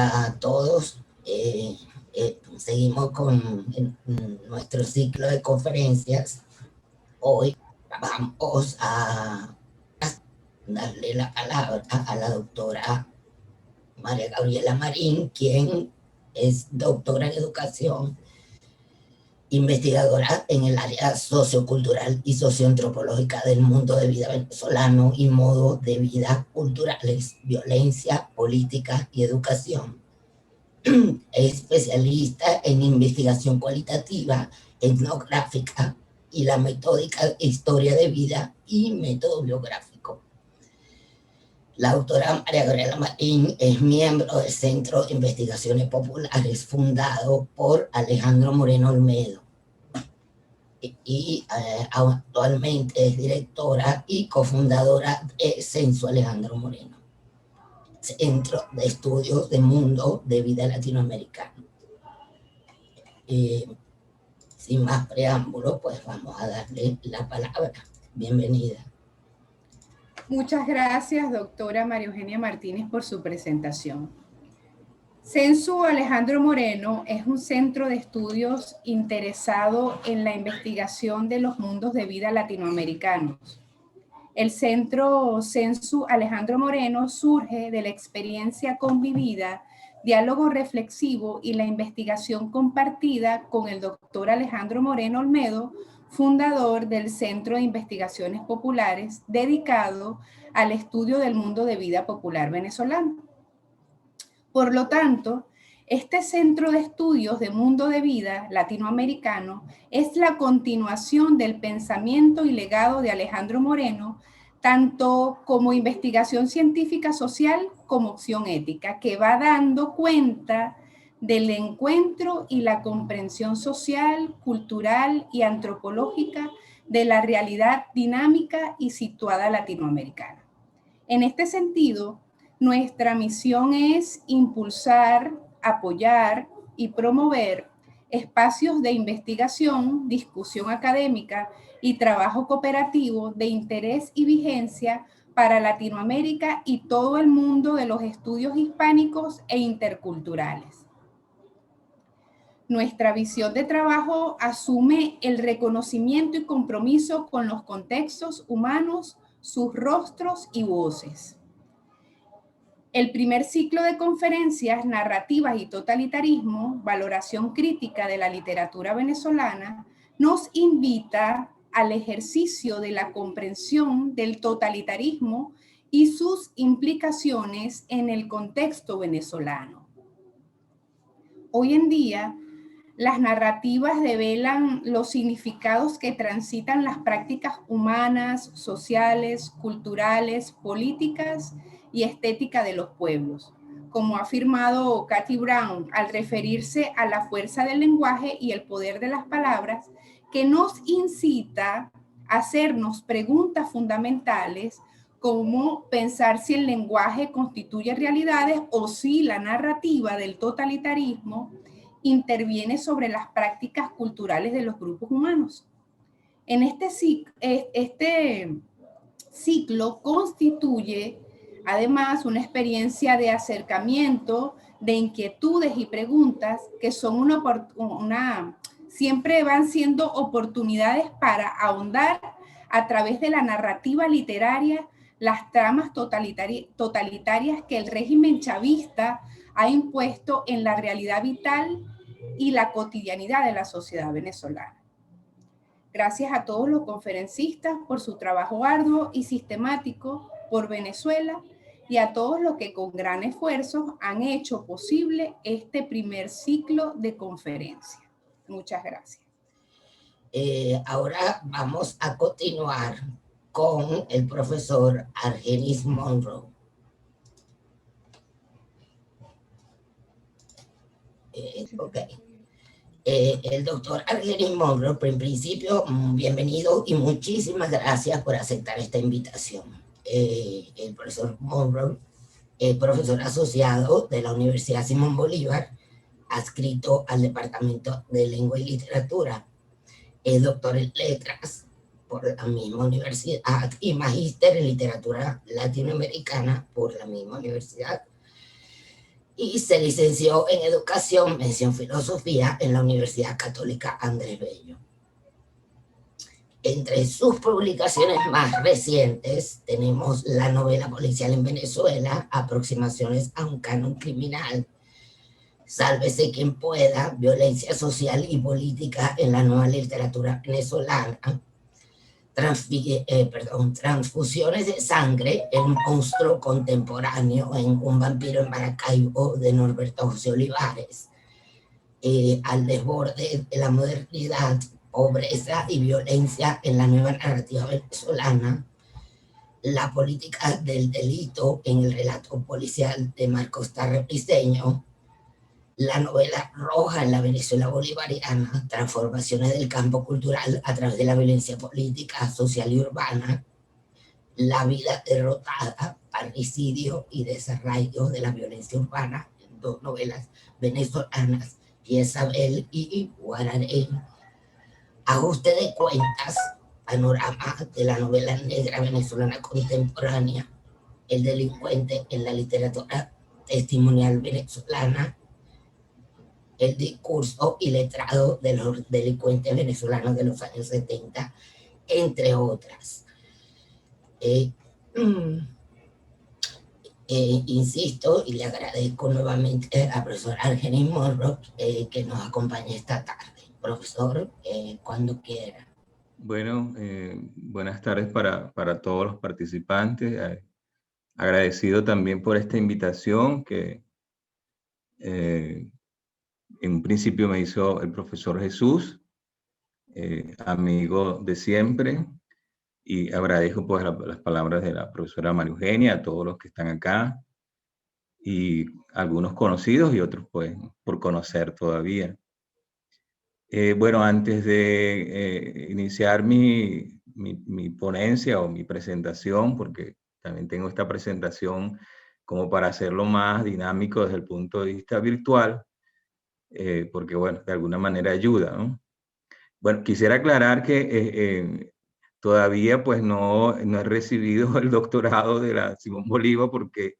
a todos. Seguimos con nuestro ciclo de conferencias. Hoy vamos a darle la palabra a la doctora María Gabriela Marín, quien es doctora en educación, investigadora en el área sociocultural y socioantropológica del mundo de vida venezolano y modos de vida culturales, violencia, política y educación. Es especialista en investigación cualitativa, etnográfica y la metódica historia de vida y método biográfico. La doctora María Gabriela Marín es miembro del Centro de Investigaciones Populares fundado por Alejandro Moreno Olmedo y actualmente es directora y cofundadora de Censo Alejandro Moreno, Centro de Estudios de Mundo de Vida Latinoamericano. Sin más preámbulo, pues vamos a darle la palabra. Bienvenida. Muchas gracias, doctora María Eugenia Martínez, por su presentación. Censo Alejandro Moreno es un centro de estudios interesado en la investigación de los mundos de vida latinoamericanos. El centro Censo Alejandro Moreno surge de la experiencia convivida, diálogo reflexivo y la investigación compartida con el doctor Alejandro Moreno Olmedo, fundador del Centro de Investigaciones Populares, dedicado al estudio del mundo de vida popular venezolano. Por lo tanto, este Centro de Estudios de Mundo de Vida latinoamericano es la continuación del pensamiento y legado de Alejandro Moreno, tanto como investigación científica social como opción ética, que va dando cuenta del encuentro y la comprensión social, cultural y antropológica de la realidad dinámica y situada latinoamericana. En este sentido, nuestra misión es impulsar, apoyar y promover espacios de investigación, discusión académica y trabajo cooperativo de interés y vigencia para Latinoamérica y todo el mundo de los estudios hispánicos e interculturales. Nuestra visión de trabajo asume el reconocimiento y compromiso con los contextos humanos, sus rostros y voces. El primer ciclo de conferencias, Narrativas y Totalitarismo, Valoración Crítica de la Literatura Venezolana, nos invita al ejercicio de la comprensión del totalitarismo y sus implicaciones en el contexto venezolano. Hoy en día, las narrativas develan los significados que transitan las prácticas humanas, sociales, culturales, políticas y estética de los pueblos, como ha afirmado Cathy Brown al referirse a la fuerza del lenguaje y el poder de las palabras, que nos incita a hacernos preguntas fundamentales como pensar si el lenguaje constituye realidades o si la narrativa del totalitarismo interviene sobre las prácticas culturales de los grupos humanos. En este ciclo constituye además una experiencia de acercamiento, de inquietudes y preguntas que son siempre van siendo oportunidades para ahondar a través de la narrativa literaria las tramas totalitarias que el régimen chavista ha impuesto en la realidad vital y la cotidianidad de la sociedad venezolana. Gracias a todos los conferencistas por su trabajo arduo y sistemático por Venezuela y a todos los que con gran esfuerzo han hecho posible este primer ciclo de conferencia. Muchas gracias. Ahora vamos a continuar con el profesor Argenis Monroe. El doctor Argenis Monroe, en principio, bienvenido y muchísimas gracias por aceptar esta invitación. El profesor Monroe es profesor asociado de la Universidad Simón Bolívar, adscrito al Departamento de Lengua y Literatura. Es doctor en letras por la misma universidad y magíster en literatura latinoamericana por la misma universidad. y se licenció en Educación, mención Filosofía, en la Universidad Católica Andrés Bello. Entre sus publicaciones más recientes tenemos la novela policial en Venezuela, Aproximaciones a un canon criminal, Sálvese quien pueda, Violencia social y política en la nueva literatura venezolana, Transfusiones de sangre, el monstruo contemporáneo en Un vampiro en Maracaibo, de Norberto José Olivares, Al desborde de la modernidad, pobreza y violencia en la nueva narrativa venezolana, La política del delito en el relato policial de Marcos Tarre Briceño, la novela roja en la Venezuela bolivariana, Transformaciones del campo cultural a través de la violencia política, social y urbana, La vida derrotada, parricidio y desarraigo de la violencia urbana, dos novelas venezolanas, Isabel y Guararé, Ajuste de cuentas, panorama de la novela negra venezolana contemporánea, El delincuente en la literatura testimonial venezolana, El discurso y letrado de los delincuentes venezolanos de los años 70, entre otras. Insisto y le agradezco nuevamente a profesor Argenis Morro que nos acompañe esta tarde. Profesor, cuando quiera. Bueno, buenas tardes para todos los participantes. Agradecido también por esta invitación que en un principio me hizo el profesor Jesús, amigo de siempre, y agradezco pues las palabras de la profesora María Eugenia, a todos los que están acá, y algunos conocidos y otros pues por conocer todavía. Bueno, antes de iniciar mi ponencia o mi presentación, porque también tengo esta presentación como para hacerlo más dinámico desde el punto de vista virtual, porque bueno, de alguna manera ayuda, ¿no? Bueno, quisiera aclarar que todavía pues no he recibido el doctorado de la Simón Bolívar porque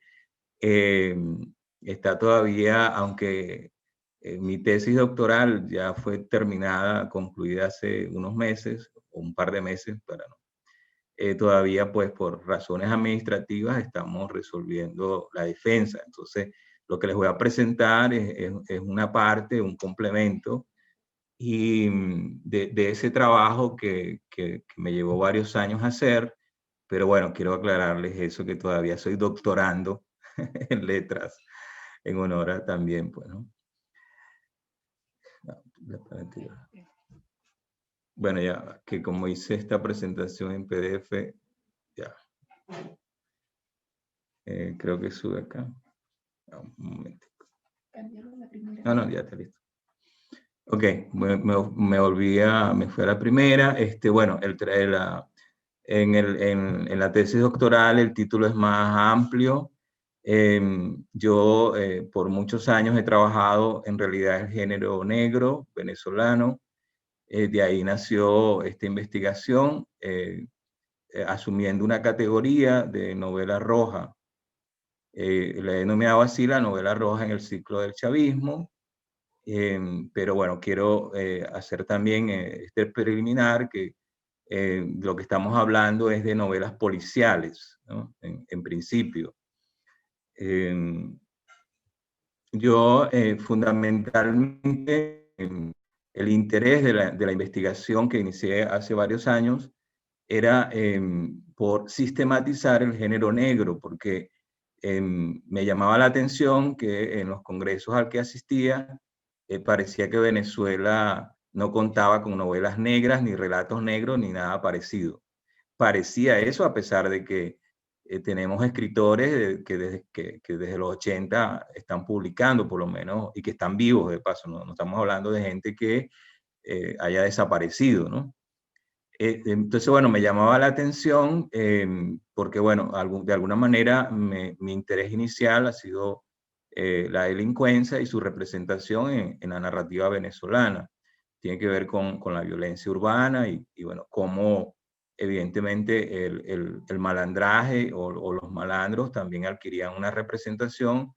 está todavía, aunque mi tesis doctoral ya fue terminada, concluida hace unos meses, o un par de meses, para no. Todavía, pues, por razones administrativas, estamos resolviendo la defensa. Entonces, lo que les voy a presentar es una parte, un complemento, y de ese trabajo que me llevó varios años hacer, pero bueno, quiero aclararles eso, que todavía soy doctorando en letras, en honor a también, pues, ¿no? Bueno, ya que como hice esta presentación en PDF, ya. Creo que sube acá. Un momento. No, ya está listo. Ok, me fui a la primera. Bueno, en la tesis doctoral el título es más amplio. Yo por muchos años he trabajado en realidad el género negro venezolano. De ahí nació esta investigación, asumiendo una categoría de novela roja. Le he denominado así la novela roja en el ciclo del chavismo, pero bueno, quiero hacer también este preliminar que lo que estamos hablando es de novelas policiales, ¿no? En principio. Yo fundamentalmente el interés de la investigación que inicié hace varios años era por sistematizar el género negro, porque me llamaba la atención que en los congresos al que asistía parecía que Venezuela no contaba con novelas negras, ni relatos negros, ni nada parecido. Parecía eso a pesar de que tenemos escritores que desde los 80 están publicando por lo menos, y que están vivos de paso, no estamos hablando de gente que haya desaparecido, ¿no? Entonces, bueno, me llamaba la atención porque, bueno, de alguna manera mi interés inicial ha sido la delincuencia y su representación en la narrativa venezolana. Tiene que ver con la violencia urbana y bueno, cómo evidentemente el malandraje o los malandros también adquirían una representación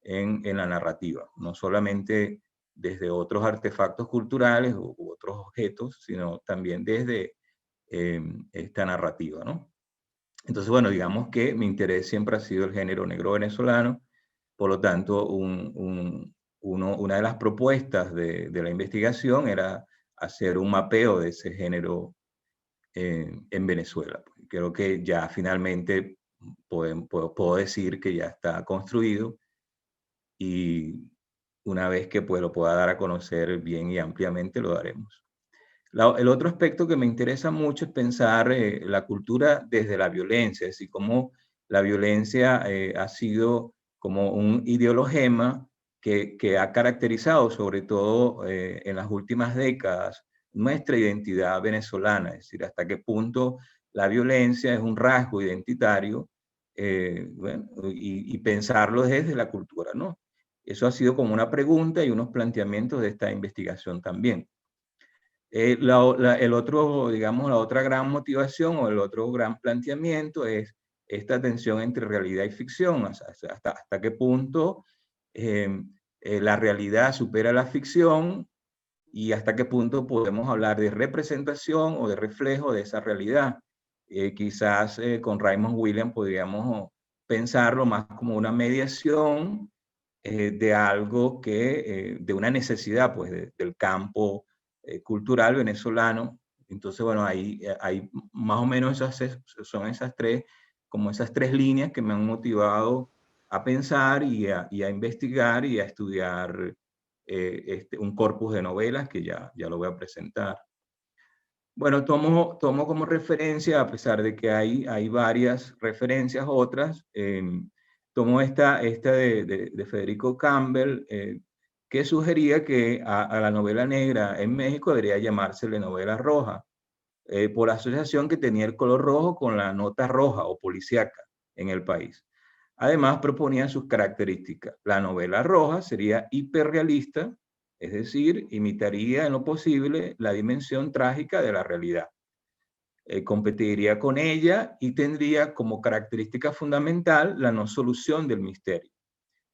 en la narrativa, no solamente desde otros artefactos culturales u otros objetos, sino también desde esta narrativa, ¿no? Entonces, bueno, digamos que mi interés siempre ha sido el género negro venezolano. Por lo tanto, una de las propuestas de la investigación era hacer un mapeo de ese género en Venezuela. Creo que ya finalmente puedo decir que ya está construido, y una vez que pues, lo pueda dar a conocer bien y ampliamente, lo daremos. El otro aspecto que me interesa mucho es pensar la cultura desde la violencia, es decir, cómo la violencia ha sido como un ideologema que ha caracterizado, sobre todo en las últimas décadas, nuestra identidad venezolana, es decir, hasta qué punto la violencia es un rasgo identitario, bueno, y pensarlo desde la cultura, ¿no? Eso ha sido como una pregunta y unos planteamientos de esta investigación también. El otro, digamos, la otra gran motivación o el otro gran planteamiento es esta tensión entre realidad y ficción, hasta qué punto la realidad supera la ficción y hasta qué punto podemos hablar de representación o de reflejo de esa realidad. Quizás con Raymond Williams podríamos pensarlo más como una mediación de algo que, de una necesidad pues del campo cultural venezolano. Entonces, bueno, hay más o menos son esas tres líneas que me han motivado a pensar y a investigar y a estudiar un corpus de novelas que ya lo voy a presentar. Bueno, tomo como referencia, a pesar de que hay varias referencias otras, tomo esta de Federico Campbell, que sugería que a la novela negra en México debería llamársele novela roja, por la asociación que tenía el color rojo con la nota roja o policíaca en el país. Además, proponía sus características. La novela roja sería hiperrealista, es decir, imitaría en lo posible la dimensión trágica de la realidad. Competiría con ella y tendría como característica fundamental la no solución del misterio.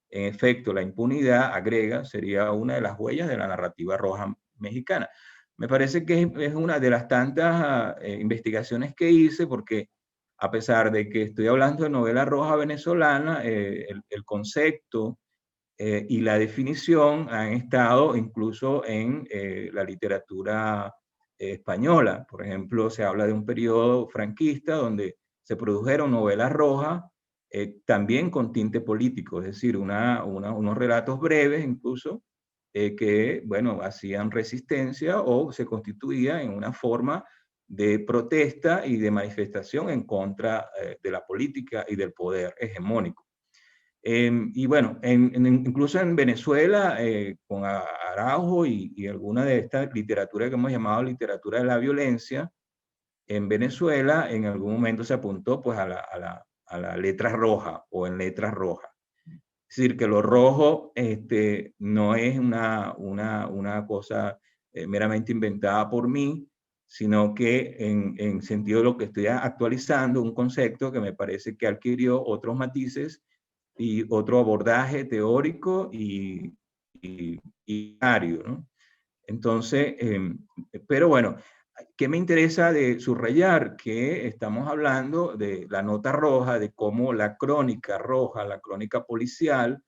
En efecto, la impunidad, agrega, sería una de las huellas de la narrativa roja mexicana. Me parece que es una de las tantas investigaciones que hice, porque a pesar de que estoy hablando de novela roja venezolana, el concepto y la definición han estado incluso en la literatura española. Por ejemplo, se habla de un periodo franquista donde se produjeron novelas rojas también con tinte político, es decir, unos relatos breves incluso que, bueno, hacían resistencia o se constituían en una forma de protesta y de manifestación en contra de la política y del poder hegemónico. Y bueno, incluso en Venezuela, con Araujo y alguna de estas literaturas que hemos llamado literatura de la violencia, en Venezuela en algún momento se apuntó pues a la letra roja o en letras rojas. Es decir, que lo rojo no es una cosa meramente inventada por mí, sino que en sentido de lo que estoy actualizando, un concepto que me parece que adquirió otros matices y otro abordaje teórico y ¿no? Entonces, pero bueno, ¿qué me interesa de subrayar? Que estamos hablando de la nota roja, de cómo la crónica roja, la crónica policial,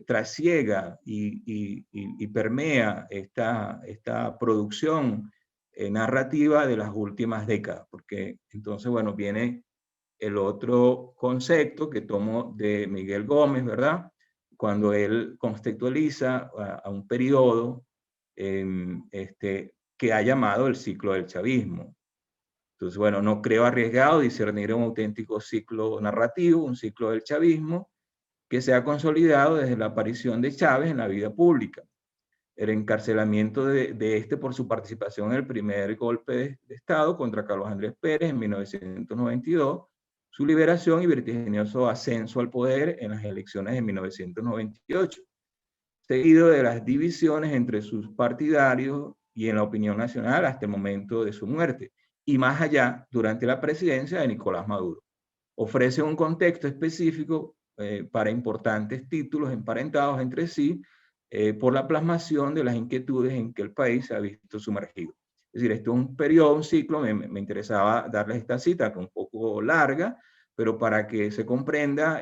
trasiega y permea esta producción narrativa de las últimas décadas, porque entonces, bueno, viene el otro concepto que tomo de Miguel Gómez, ¿verdad? Cuando él conceptualiza a un periodo que ha llamado el ciclo del chavismo. Entonces, bueno, no creo arriesgado discernir un auténtico ciclo narrativo, un ciclo del chavismo, que se ha consolidado desde la aparición de Chávez en la vida pública. El encarcelamiento de este por su participación en el primer golpe de Estado contra Carlos Andrés Pérez en 1992, su liberación y vertiginoso ascenso al poder en las elecciones de 1998, seguido de las divisiones entre sus partidarios y en la opinión nacional hasta el momento de su muerte, y más allá durante la presidencia de Nicolás Maduro. Ofrece un contexto específico para importantes títulos emparentados entre sí por la plasmación de las inquietudes en que el país se ha visto sumergido. Es decir, esto es un periodo, un ciclo, me interesaba darles esta cita, que es un poco larga, pero para que se comprenda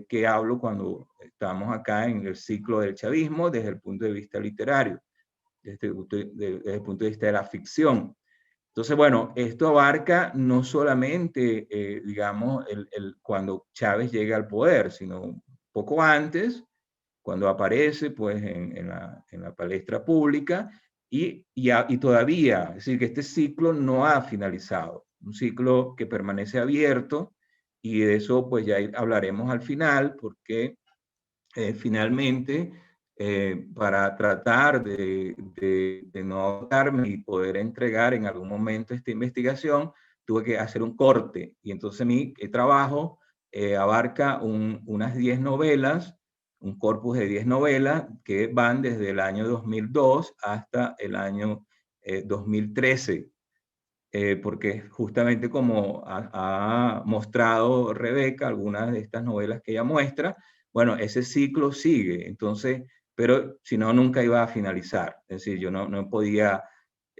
qué hablo cuando estamos acá en el ciclo del chavismo desde el punto de vista literario, desde el punto de vista de la ficción. Entonces, bueno, esto abarca no solamente, digamos, cuando Chávez llega al poder, sino poco antes, cuando aparece pues en la palestra pública y todavía, es decir, que este ciclo no ha finalizado, un ciclo que permanece abierto y de eso pues ya hablaremos al final porque finalmente para tratar de no agotarme y poder entregar en algún momento esta investigación, tuve que hacer un corte y entonces mi trabajo abarca unas 10 novelas, un corpus de 10 novelas que van desde el año 2002 hasta el año 2013. Porque justamente como ha mostrado Rebeca, algunas de estas novelas que ella muestra, bueno, ese ciclo sigue, entonces, pero si no, nunca iba a finalizar. Es decir, yo no podía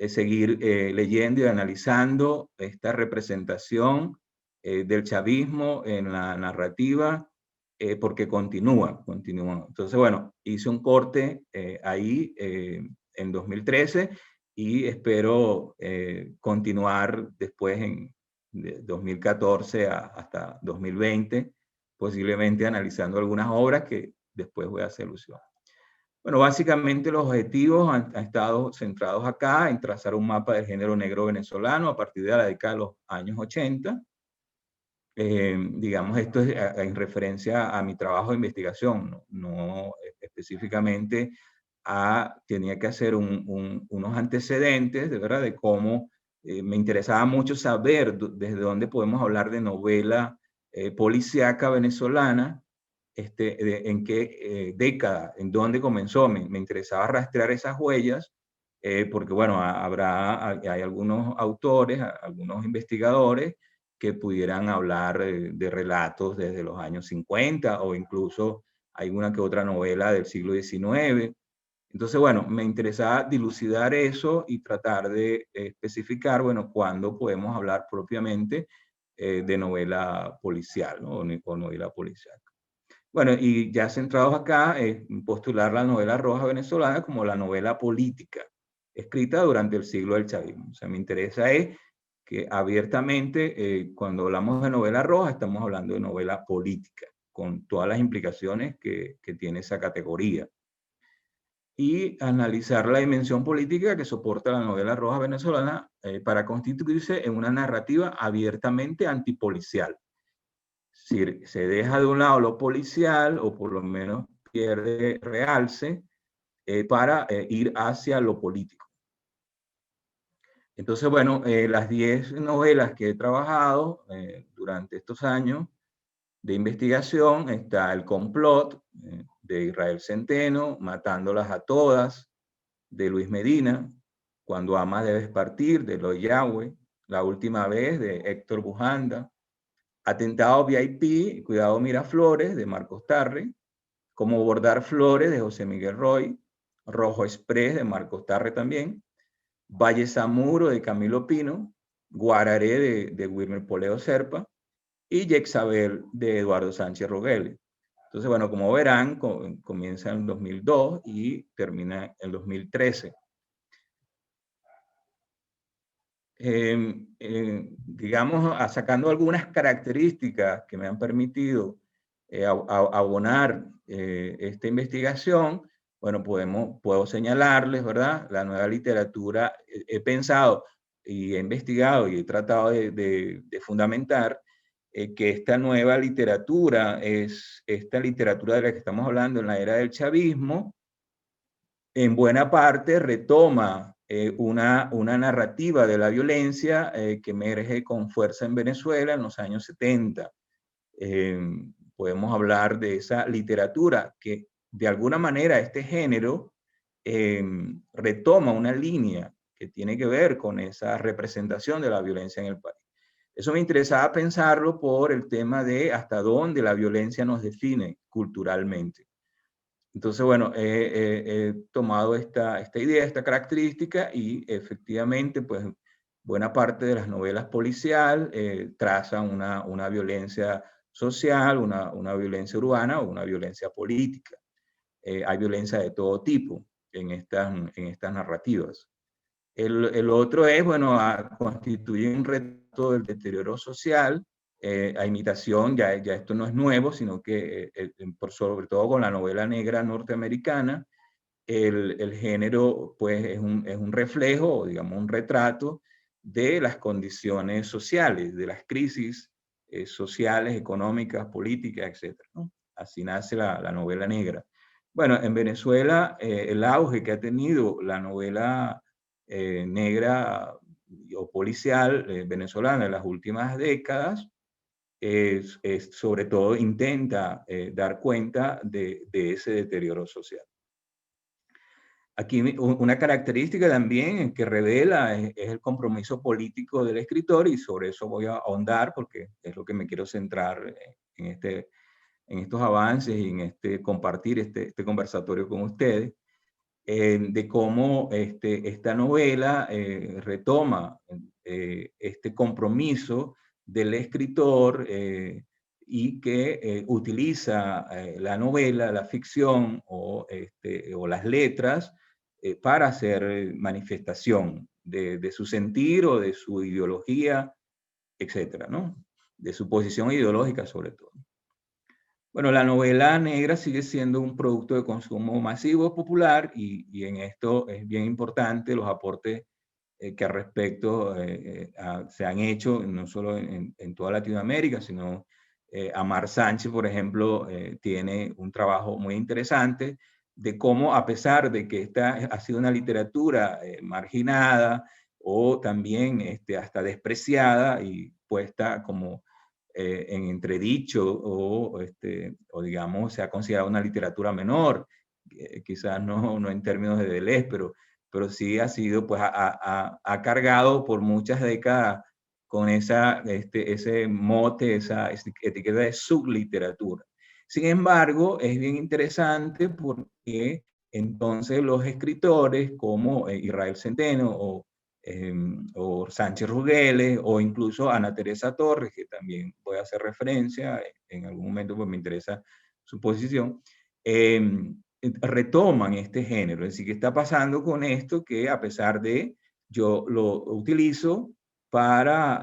seguir leyendo y analizando esta representación del chavismo en la narrativa, porque continúa. Entonces, bueno, hice un corte ahí en 2013 y espero continuar después en 2014 hasta 2020, posiblemente analizando algunas obras que después voy a hacer alusión. Bueno, básicamente los objetivos han estado centrados acá en trazar un mapa del género negro venezolano a partir de la década de los años 80. Digamos, esto es en referencia a mi trabajo de investigación, no específicamente tenía que hacer unos antecedentes, de verdad, de cómo me interesaba mucho saber desde dónde podemos hablar de novela policíaca venezolana, en qué década, en dónde comenzó. Me interesaba rastrear esas huellas, porque bueno, hay algunos autores, algunos investigadores que pudieran hablar de relatos desde los años 50 o incluso hay una que otra novela del siglo XIX. Entonces, bueno, me interesaba dilucidar eso y tratar de especificar, bueno, cuándo podemos hablar propiamente de novela policial, ¿no? O novela policial. Bueno, y ya centrados acá, postular la novela roja venezolana como la novela política, escrita durante el siglo del chavismo. O sea, me interesa es que abiertamente, cuando hablamos de novela roja, estamos hablando de novela política, con todas las implicaciones que tiene esa categoría. Y analizar la dimensión política que soporta la novela roja venezolana para constituirse en una narrativa abiertamente antipolicial. Es decir, se deja de un lado lo policial, o por lo menos pierde realce, para ir hacia lo político. Entonces, bueno, las 10 novelas que he trabajado durante estos años de investigación, está El complot, de Israel Centeno, Matándolas a todas, de Luis Medina, Cuando amas debes partir, de Eloy Yagüe, La última vez, de Héctor Bujanda, Atentado VIP, Cuidado Miraflores, de Marcos Tarre, Cómo bordar flores, de José Miguel Roy, Rojo Express, de Marcos Tarre también, Valle Samuro, de Camilo Pino, Guararé, de Wilmer Poleo Serpa, y Jexabel, de Eduardo Sánchez Rogueles. Entonces, bueno, como verán, comienza en 2002 y termina en 2013. Digamos, sacando algunas características que me han permitido abonar esta investigación, bueno, puedo señalarles, ¿verdad? La nueva literatura, he pensado y he investigado y he tratado de fundamentar que esta nueva literatura es esta literatura de la que estamos hablando en la era del chavismo, en buena parte retoma una narrativa de la violencia que emerge con fuerza en Venezuela en los años 70. Podemos hablar de esa literatura que de alguna manera este género retoma una línea que tiene que ver con esa representación de la violencia en el país. Eso me interesaba pensarlo por el tema de hasta dónde la violencia nos define culturalmente. Entonces, bueno, he tomado esta idea, esta característica, y efectivamente, pues, buena parte de las novelas policial trazan una violencia social, una violencia urbana o una violencia política. Hay violencia de todo tipo en estas narrativas. El otro es, bueno, constituye un reto del deterioro social, a imitación, ya esto no es nuevo, sino que sobre todo con la novela negra norteamericana, el género pues es un reflejo, digamos un retrato de las condiciones sociales, de las crisis sociales, económicas, políticas, etc., ¿no? Así nace la novela negra. Bueno, en Venezuela el auge que ha tenido la novela negra o policial venezolana en las últimas décadas, sobre todo intenta dar cuenta de ese deterioro social. Aquí una característica también que revela es el compromiso político del escritor, y sobre eso voy a ahondar porque es lo que me quiero centrar en estos avances y en compartir este conversatorio con ustedes, de cómo esta novela retoma este compromiso del escritor y que utiliza la novela, la ficción o las letras para hacer manifestación de su sentir o de su ideología, etcétera, ¿no? De su posición ideológica sobre todo. Bueno, la novela negra sigue siendo un producto de consumo masivo, popular, y en esto es bien importante los aportes que al respecto se han hecho, no solo en toda Latinoamérica, sino Amar Sánchez, por ejemplo, tiene un trabajo muy interesante de cómo, a pesar de que esta ha sido una literatura marginada o también hasta despreciada y puesta como en entredicho o digamos se ha considerado una literatura menor, quizás no en términos de Deleuze, pero sí ha sido, pues ha cargado por muchas décadas con ese mote, esa etiqueta de subliteratura. Sin embargo, es bien interesante porque entonces los escritores como Israel Centeno o Sánchez Rugeles, o incluso Ana Teresa Torres, que también voy a hacer referencia en algún momento, pues me interesa su posición, retoman este género. Es decir, ¿qué está pasando con esto? Que a pesar de yo lo utilizo para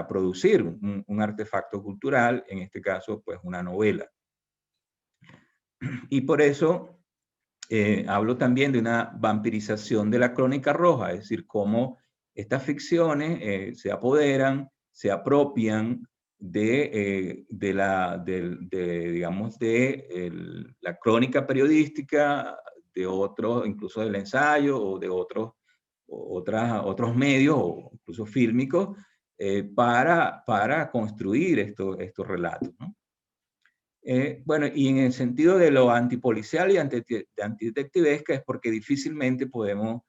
producir un artefacto cultural, en este caso, pues una novela. Y por eso hablo también de una vampirización de la crónica roja, es decir, cómo estas ficciones se apoderan, se apropian digamos, la crónica periodística, de otros, incluso del ensayo o de otros medios, o incluso fílmicos, para construir estos relatos, ¿no? Bueno, y en el sentido de lo antipolicial y antidetectivesca es porque difícilmente podemos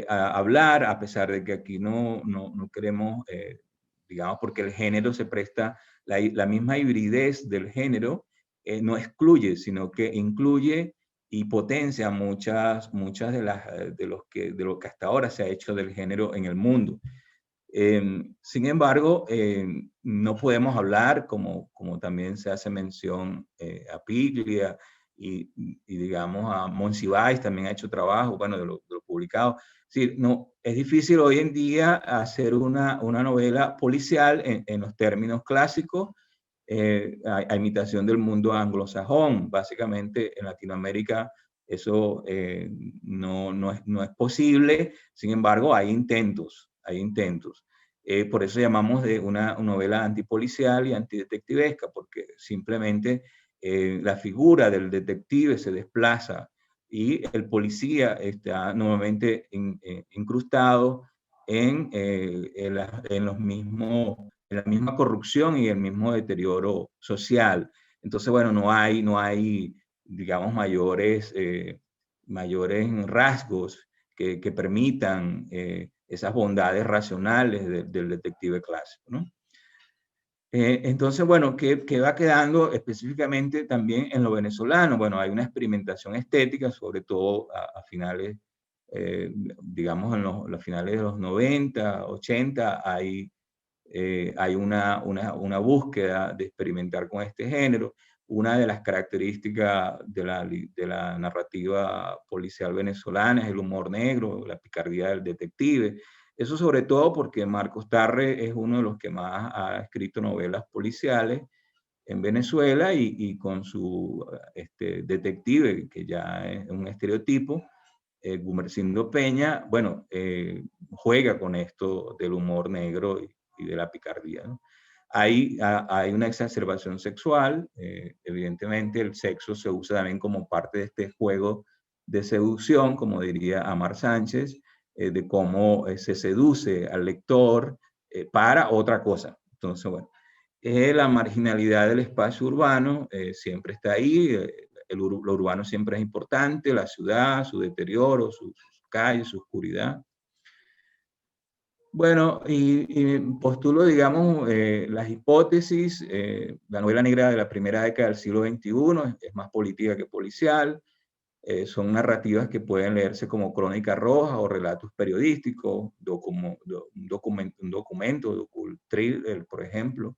hablar, a pesar de que aquí no queremos, digamos, porque el género se presta, la misma hibridez del género no excluye, sino que incluye y potencia muchas de lo que hasta ahora se ha hecho del género en el mundo. Sin embargo, no podemos hablar, como también se hace mención a Piglia y digamos a Monsiváis también ha hecho trabajo, bueno, de lo publicado. Es decir, no, es difícil hoy en día hacer una novela policial en los términos clásicos, a imitación del mundo anglosajón. Básicamente en Latinoamérica eso no es posible. Sin embargo, hay intentos. Por eso llamamos de una novela antipolicial y antidetectivesca, porque simplemente la figura del detective se desplaza y el policía está nuevamente incrustado en la misma corrupción y el mismo deterioro social. Entonces, bueno, no hay digamos, mayores rasgos que permitan esas bondades racionales del detective clásico, ¿no? Entonces, bueno, ¿qué va quedando específicamente también en lo venezolano? Bueno, hay una experimentación estética, sobre todo a finales, digamos, en los finales de los 90, 80, hay una búsqueda de experimentar con este género. Una de las características de la narrativa policial venezolana es el humor negro, la picardía del detective. Eso sobre todo porque Marcos Tarre es uno de los que más ha escrito novelas policiales en Venezuela y con su detective, que ya es un estereotipo, Gumersindo Peña, bueno, juega con esto del humor negro y de la picardía, ¿no? Hay una exacerbación sexual, evidentemente el sexo se usa también como parte de este juego de seducción, como diría Amar Sánchez, de cómo se seduce al lector para otra cosa. Entonces, bueno, la marginalidad del espacio urbano siempre está ahí, lo urbano siempre es importante, la ciudad, su deterioro, sus calles, su oscuridad. Bueno, y postulo, digamos, las hipótesis. La novela negra de la primera década del siglo XXI es más política que policial. Son narrativas que pueden leerse como crónica roja o relatos periodísticos, un documento, thriller, por ejemplo.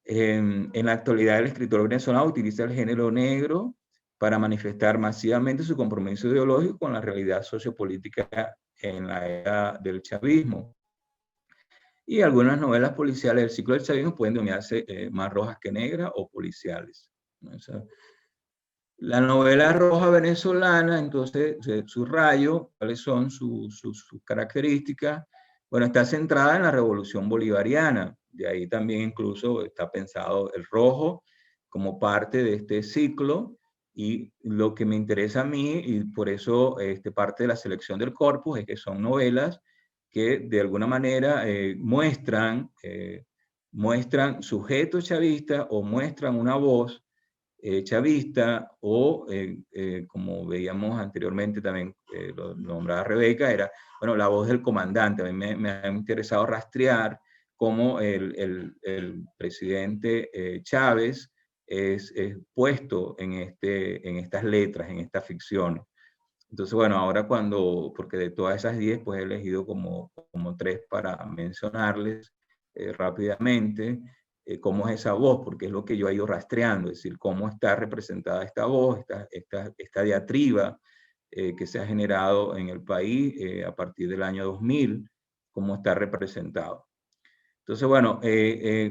En la actualidad, el escritor venezolano utiliza el género negro para manifestar masivamente su compromiso ideológico con la realidad sociopolítica en la era del chavismo. Y algunas novelas policiales del ciclo del chavismo pueden denominarse más rojas que negras o policiales, ¿no? O sea, la novela roja venezolana, entonces, subrayo cuáles son sus características. Bueno, está centrada en la revolución bolivariana, de ahí también incluso está pensado el rojo como parte de este ciclo, y lo que me interesa a mí, y por eso parte de la selección del corpus, es que son novelas que de alguna manera muestran sujetos chavistas o muestran una voz chavista o, como veíamos anteriormente también, lo nombraba Rebeca, era, bueno, la voz del comandante. A mí me ha interesado rastrear cómo el presidente Chávez es puesto en estas letras, en estas ficciones. Entonces, bueno, ahora porque de todas esas 10, pues he elegido como 3 para mencionarles rápidamente cómo es esa voz, porque es lo que yo he ido rastreando, es decir, cómo está representada esta voz, esta diatriba que se ha generado en el país a partir del año 2000, cómo está representado. Entonces, bueno,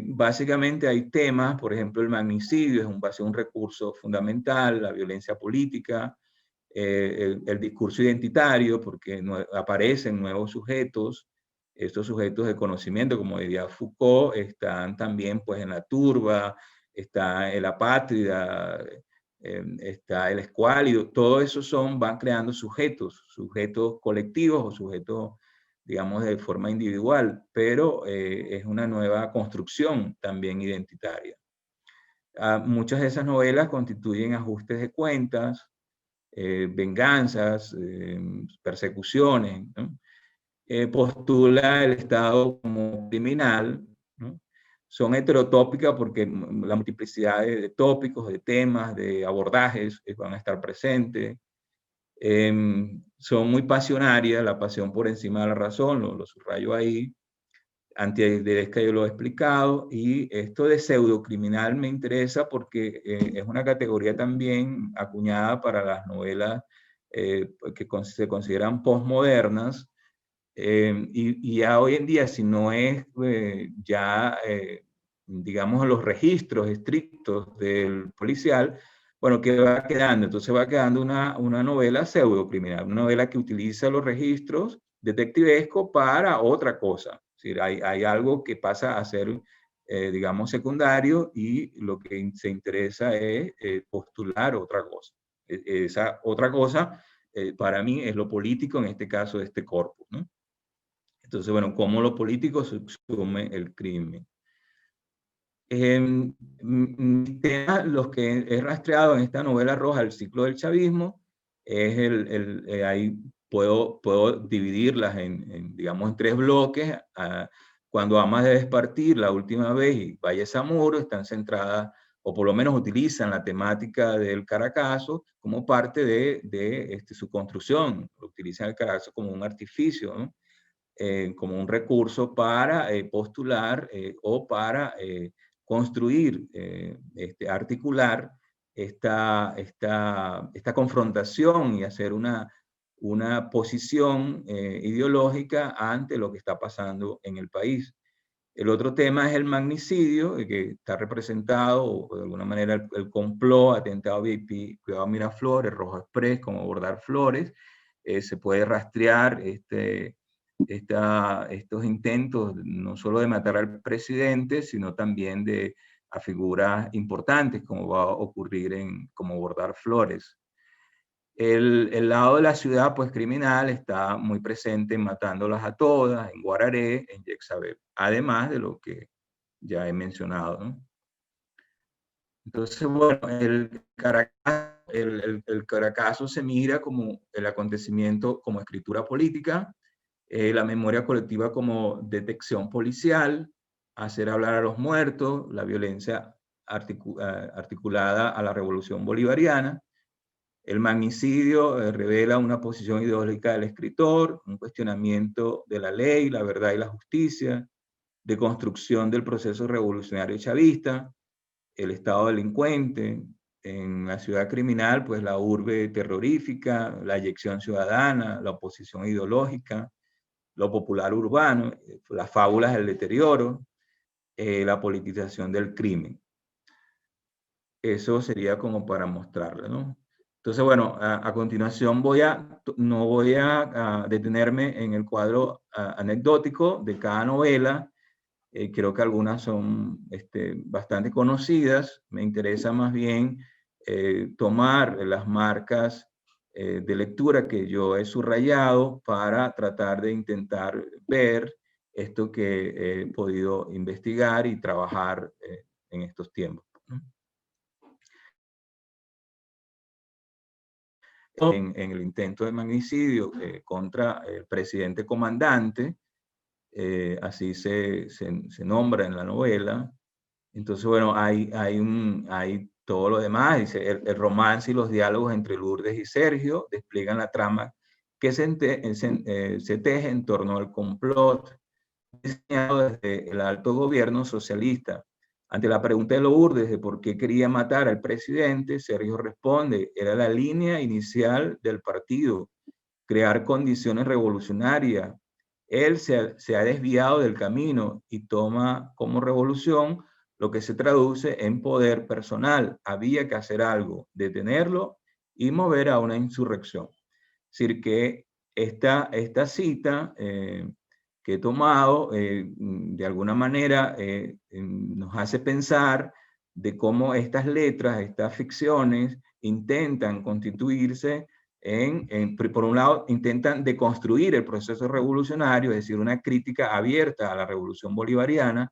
básicamente hay temas, por ejemplo, el magnicidio va a ser un recurso fundamental, la violencia política, el discurso identitario, porque aparecen nuevos sujetos. Estos sujetos de conocimiento, como diría Foucault, están también pues en la turba, está el apátrida, está el escuálido. Todo eso van creando sujetos colectivos o sujetos, digamos, de forma individual, pero es una nueva construcción también identitaria. Muchas de esas novelas constituyen ajustes de cuentas, venganzas, persecuciones, ¿no? Postula el Estado como criminal, ¿no? Son heterotópicas porque la multiplicidad de tópicos, de temas, de abordajes van a estar presentes. Son muy pasionarias, la pasión por encima de la razón, lo subrayo ahí. Antidialéctica yo lo he explicado, y esto de pseudocriminal me interesa porque es una categoría también acuñada para las novelas que se consideran postmodernas, y ya hoy en día, si no es digamos, los registros estrictos del policial, bueno, ¿qué va quedando? Entonces va quedando una novela pseudocriminal, una novela que utiliza los registros detectivescos para otra cosa. Es decir, hay algo que pasa a ser, digamos, secundario, y lo que se interesa es postular otra cosa. Esa otra cosa, para mí, es lo político, en este caso, de este corpus, ¿no? Entonces, bueno, cómo lo político subsume el crimen. Mis temas, los que he rastreado en esta novela roja, El ciclo del chavismo, hay puedo dividirlas digamos, en 3 bloques. Cuando Amas debes partir la última vez y Valle Zamuro están centradas, o por lo menos utilizan la temática del Caracazo como parte de su construcción. Utilizan el Caracazo como un artificio, ¿no? Como un recurso para postular o para construir, articular esta confrontación y hacer una posición ideológica ante lo que está pasando en el país. El otro tema es el magnicidio, que está representado, o de alguna manera el complot, atentado VIP, cuidado Miraflores, Rojo Express, como abordar Flores. Se puede rastrear estos intentos no solo de matar al presidente, sino también a figuras importantes, como va a ocurrir como abordar Flores. El lado de la ciudad, pues criminal, está muy presente en matándolas a todas, en Guararé, en Yexabel, además de lo que ya he mencionado, ¿no? Entonces, bueno, el Caracazo se mira como el acontecimiento como escritura política, la memoria colectiva como detección policial, hacer hablar a los muertos, la violencia articulada a la revolución bolivariana. El magnicidio revela una posición ideológica del escritor, un cuestionamiento de la ley, la verdad y la justicia, de construcción del proceso revolucionario chavista, el Estado delincuente, en la ciudad criminal, pues la urbe terrorífica, la eyección ciudadana, la oposición ideológica, lo popular urbano, las fábulas del deterioro, la politización del crimen. Eso sería como para mostrarle, ¿no? Entonces, bueno, a continuación no voy a detenerme en el cuadro anecdótico de cada novela. Creo que algunas son bastante conocidas. Me interesa más bien tomar las marcas de lectura que yo he subrayado para tratar de intentar ver esto que he podido investigar y trabajar en estos tiempos, ¿no? En el intento de magnicidio contra el presidente comandante, así se nombra en la novela. Entonces, bueno, hay todo lo demás, dice, el romance y los diálogos entre Lourdes y Sergio despliegan la trama que se teje en torno al complot diseñado desde el alto gobierno socialista. Ante la pregunta de Lourdes de por qué quería matar al presidente, Sergio responde, era la línea inicial del partido, crear condiciones revolucionarias. Él se ha desviado del camino y toma como revolución lo que se traduce en poder personal. Había que hacer algo, detenerlo y mover a una insurrección. Es decir, que esta cita que he tomado, de alguna manera nos hace pensar de cómo estas letras, estas ficciones, intentan constituirse por un lado, intentan deconstruir el proceso revolucionario, es decir, una crítica abierta a la revolución bolivariana,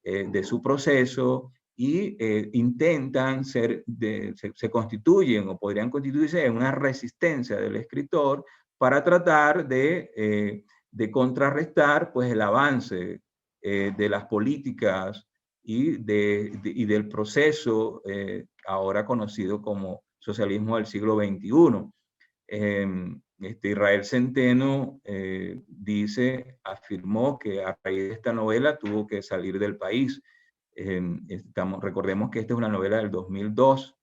de su proceso, y intentan se constituyen o podrían constituirse en una resistencia del escritor para tratar de contrarrestar pues, el avance de las políticas y del proceso ahora conocido como socialismo del siglo XXI. Israel Centeno afirmó que a raíz de esta novela tuvo que salir del país. Recordemos que esta es una novela del 2002,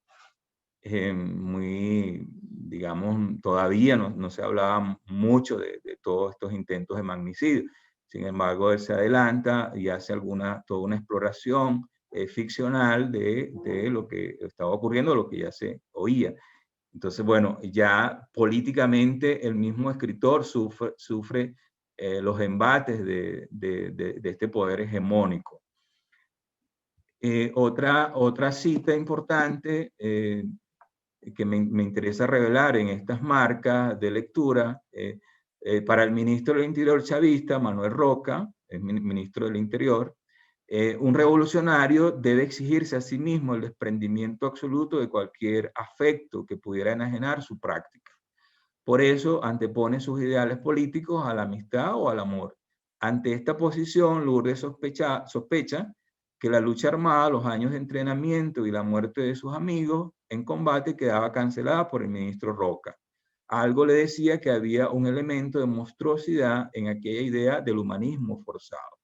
digamos, todavía no se hablaba mucho de todos estos intentos de magnicidio. Sin embargo, él se adelanta y hace toda una exploración ficcional de lo que estaba ocurriendo, lo que ya se oía. Entonces, bueno, ya políticamente el mismo escritor sufre los embates de este poder hegemónico. Otra cita importante que me interesa revelar en estas marcas de lectura, para el ministro del Interior chavista, Manuel Roca, el ministro del Interior, un revolucionario debe exigirse a sí mismo el desprendimiento absoluto de cualquier afecto que pudiera enajenar su práctica. Por eso antepone sus ideales políticos a la amistad o al amor. Ante esta posición, Lourdes sospecha que la lucha armada, los años de entrenamiento y la muerte de sus amigos en combate quedaba cancelada por el ministro Roca. Algo le decía que había un elemento de monstruosidad en aquella idea del humanismo forzado.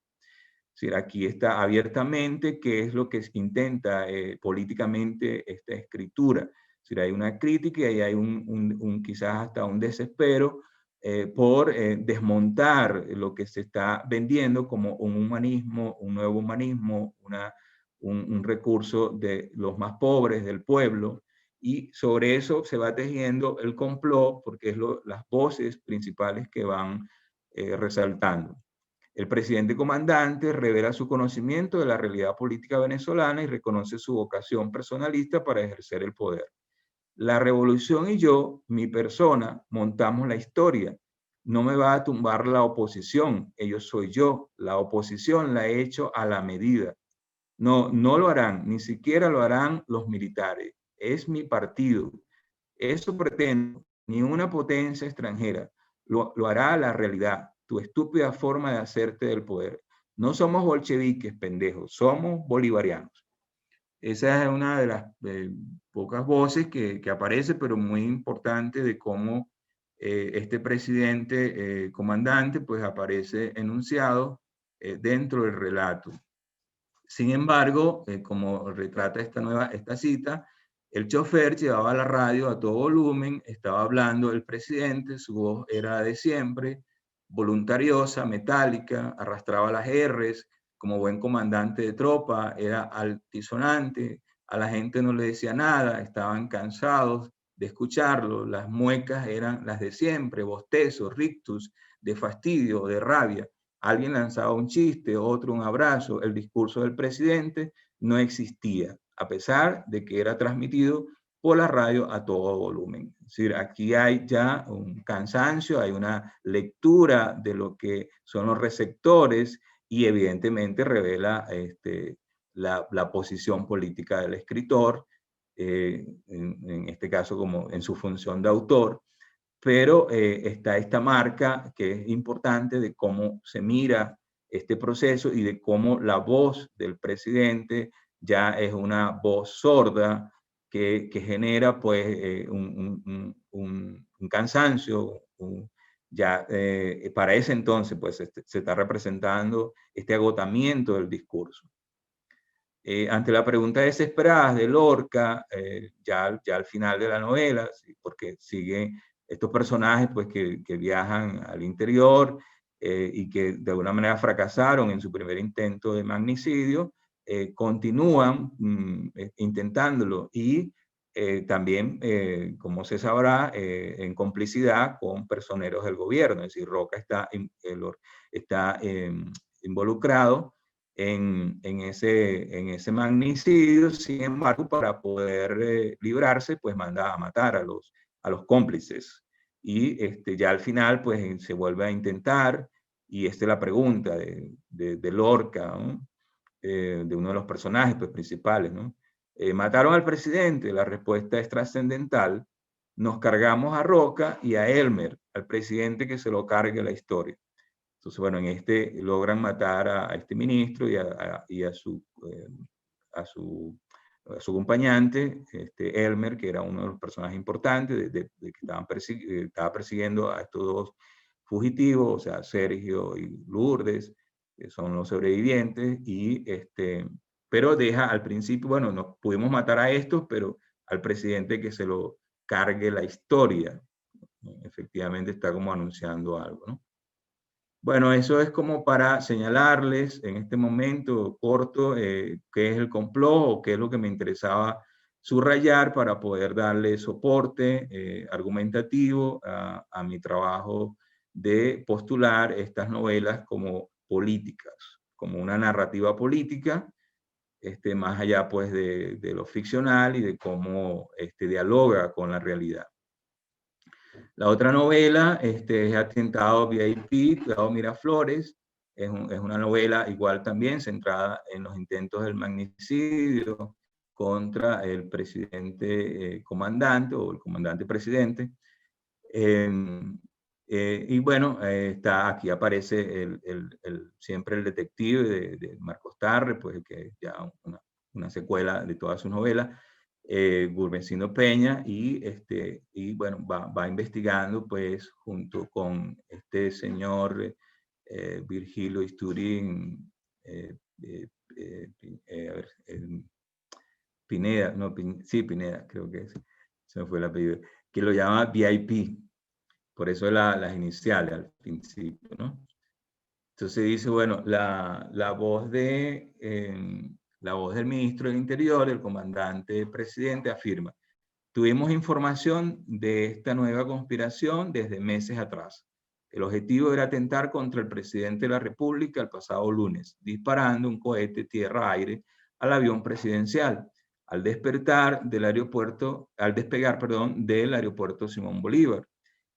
Es decir, aquí está abiertamente qué es lo que intenta políticamente esta escritura. Es decir, hay una crítica y hay quizás hasta un desespero por desmontar lo que se está vendiendo como un humanismo, un nuevo humanismo, un recurso de los más pobres del pueblo, y sobre eso se va tejiendo el complot, porque es las voces principales que van resaltando. El presidente comandante revela su conocimiento de la realidad política venezolana y reconoce su vocación personalista para ejercer el poder. La revolución y yo, mi persona, montamos la historia. No me va a tumbar la oposición, ellos soy yo. La oposición la he hecho a la medida. No, no lo harán, ni siquiera lo harán los militares. Es mi partido. Eso pretendo, ni una potencia extranjera. Lo hará la realidad, tu estúpida forma de hacerte del poder. No somos bolcheviques, pendejos, somos bolivarianos. Esa es una de las pocas voces que aparece, pero muy importante, de cómo este presidente comandante pues aparece enunciado dentro del relato. Sin embargo, como retrata esta cita, el chofer llevaba la radio a todo volumen, estaba hablando el presidente, su voz era de siempre, voluntariosa, metálica, arrastraba las R's, como buen comandante de tropa, era altisonante, a la gente no le decía nada, estaban cansados de escucharlo, las muecas eran las de siempre, bostezos, rictus, de fastidio, de rabia. Alguien lanzaba un chiste, otro un abrazo, el discurso del presidente no existía, a pesar de que era transmitido por la radio a todo volumen. Es decir, aquí hay ya un cansancio, hay una lectura de lo que son los receptores y evidentemente revela la posición política del escritor, en este caso como en su función de autor, pero está esta marca que es importante de cómo se mira este proceso y de cómo la voz del presidente ya es una voz sorda que genera pues un cansancio. Ya para ese entonces pues se está representando este agotamiento del discurso. Ante la pregunta desesperada de Lorca, ya al final de la novela, ¿sí? Porque sigue estos personajes pues, que viajan al interior y que de alguna manera fracasaron en su primer intento de magnicidio, continúan intentándolo y también, como se sabrá, en complicidad con personeros del gobierno. Es decir, Roca está involucrado en ese magnicidio. Sin embargo, para poder librarse, pues manda a matar a los cómplices. Y ya al final, pues se vuelve a intentar, y esta es la pregunta de Lorca, ¿no? De uno de los personajes pues, principales, ¿no? ¿Mataron al presidente? La respuesta es trascendental. Nos cargamos a Roca y a Elmer, al presidente que se lo cargue la historia. Entonces, bueno, logran matar a este ministro y a su acompañante, Elmer, que era uno de los personajes importantes de que estaba persiguiendo a estos dos fugitivos, o sea, Sergio y Lourdes, que son los sobrevivientes, pero deja al principio, bueno, no pudimos matar a estos, pero al presidente que se lo cargue la historia. Efectivamente está como anunciando algo, ¿no? Bueno, eso es como para señalarles en este momento corto qué es el complot o qué es lo que me interesaba subrayar para poder darle soporte argumentativo a mi trabajo de postular estas novelas como políticas, como una narrativa política, más allá pues de lo ficcional y de cómo dialoga con la realidad. La otra novela es Atentado VIP, Cuidado Miraflores. Es una novela igual también centrada en los intentos del magnicidio contra el presidente comandante o el comandante presidente. Y bueno, aquí aparece siempre el detective de Marcos Tarre, pues que ya una secuela de todas sus novelas, Gumersindo Peña, y bueno, va investigando pues junto con este señor Virgilio Isturín, a ver, Pineda, no, sí, Pineda, creo que se me fue el apellido, que lo llama VIP, por eso las iniciales al principio, ¿no? Entonces dice, bueno, la voz del ministro del Interior, el comandante presidente, afirma: tuvimos información de esta nueva conspiración desde meses atrás. El objetivo era atentar contra el presidente de la República el pasado lunes, disparando un cohete tierra-aire al avión presidencial, al despegar del aeropuerto Simón Bolívar.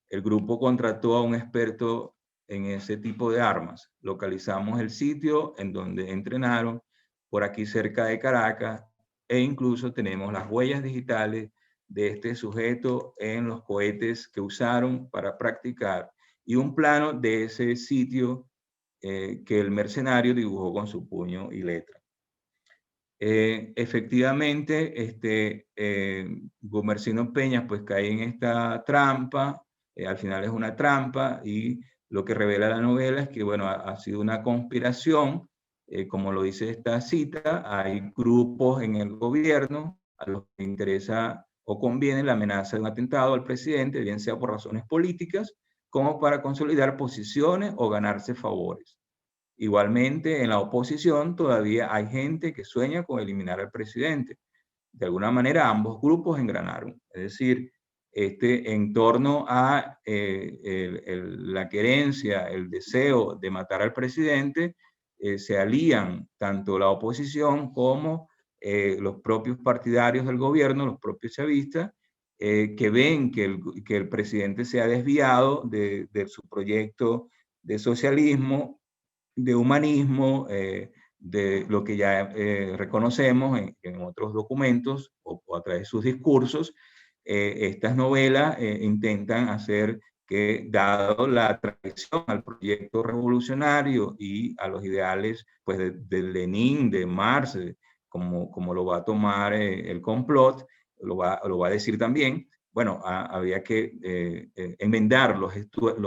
El grupo contrató a un experto en ese tipo de armas. Localizamos el sitio en donde entrenaron, por aquí cerca de Caracas, e incluso tenemos las huellas digitales de este sujeto en los cohetes que usaron para practicar y un plano de ese sitio que el mercenario dibujó con su puño y letra. Efectivamente, Gumersindo Peña pues cae en esta trampa, al final es una trampa, y lo que revela la novela es que, bueno, ha sido una conspiración, como lo dice esta cita. Hay grupos en el gobierno a los que interesa o conviene la amenaza de un atentado al presidente, bien sea por razones políticas, como para consolidar posiciones o ganarse favores. Igualmente, en la oposición todavía hay gente que sueña con eliminar al presidente. De alguna manera, ambos grupos engranaron. Es decir, en torno a la querencia, el deseo de matar al presidente, se alían tanto la oposición como los propios partidarios del gobierno, los propios chavistas, que ven que el presidente se ha desviado de su proyecto de socialismo, de humanismo, de lo que ya reconocemos en otros documentos o a través de sus discursos. Estas novelas intentan hacer que, dado la traición al proyecto revolucionario y a los ideales pues, de Lenin, de Marx, como lo va a tomar el complot, lo va a decir también, bueno, había que enmendar los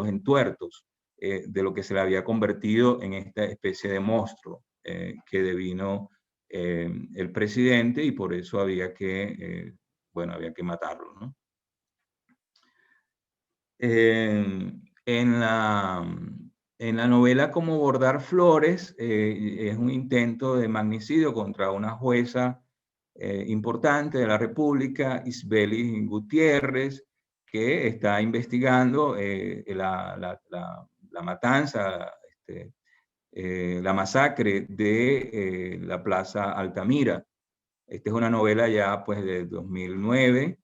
entuertos de lo que se le había convertido en esta especie de monstruo que devino el presidente, y por eso había que matarlo, ¿no? En la novela Como bordar flores, es un intento de magnicidio contra una jueza importante de la República, Isbelis Gutiérrez, que está investigando la matanza, la masacre de la Plaza Altamira. Esta es una novela ya pues de 2009,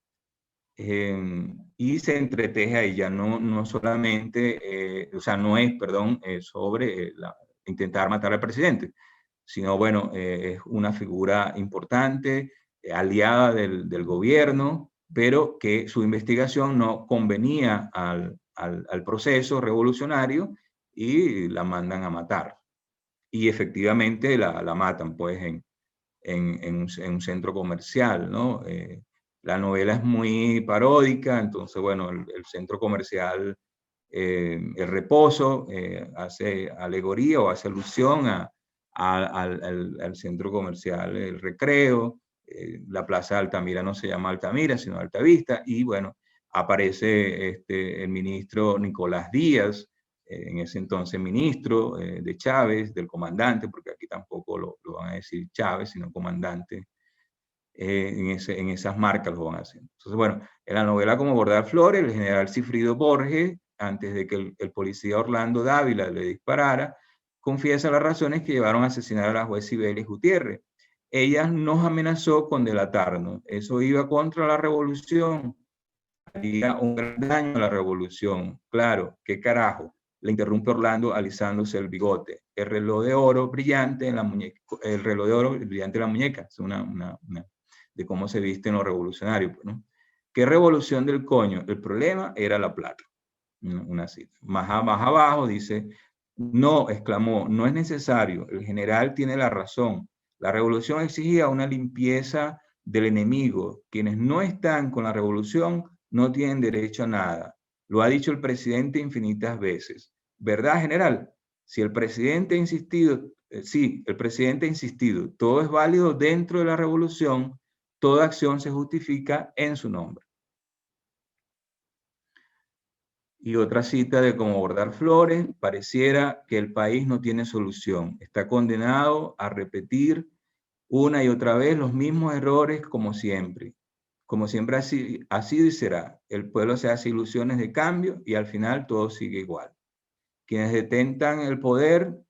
y se entreteje ahí, ya no solamente, o sea, no es, perdón, sobre intentar matar al presidente, sino, bueno, es una figura importante, aliada del gobierno, pero que su investigación no convenía al proceso revolucionario y la mandan a matar. Y efectivamente la matan, pues, en un centro comercial, ¿no? La novela es muy paródica, entonces, bueno, el centro comercial, El Reposo, hace alegoría o hace alusión al centro comercial El Recreo. La Plaza de Altamira no se llama Altamira, sino Altavista, y bueno, aparece el ministro Nicolás Díaz, en ese entonces ministro de Chávez, del comandante, porque aquí tampoco lo van a decir Chávez, sino comandante, en esas marcas lo van a hacer. Entonces, bueno, en la novela Como bordar flores, el general Cifrido Borges, antes de que el policía Orlando Dávila le disparara, confiesa las razones que llevaron a asesinar a la juez Isbelis Gutiérrez. Ella nos amenazó con delatarnos. Eso iba contra la revolución. Haría un gran daño a la revolución. Claro, qué carajo. Le interrumpe Orlando alisándose el bigote. El reloj de oro brillante en la muñeca. El reloj de oro brillante en la muñeca. Es una de cómo se visten los revolucionarios, ¿no? ¿Qué revolución del coño? El problema era la plata. Una cita. Más abajo dice, no, exclamó, no es necesario, el general tiene la razón. La revolución exigía una limpieza del enemigo. Quienes no están con la revolución no tienen derecho a nada. Lo ha dicho el presidente infinitas veces. ¿Verdad, general? Si el presidente ha insistido, sí, el presidente ha insistido, todo es válido dentro de la revolución, toda acción se justifica en su nombre. Y otra cita de cómo bordar flores, pareciera que el país no tiene solución. Está condenado a repetir una y otra vez los mismos errores como siempre. Como siempre ha sido y será. El pueblo se hace ilusiones de cambio y al final todo sigue igual. Quienes detentan el poder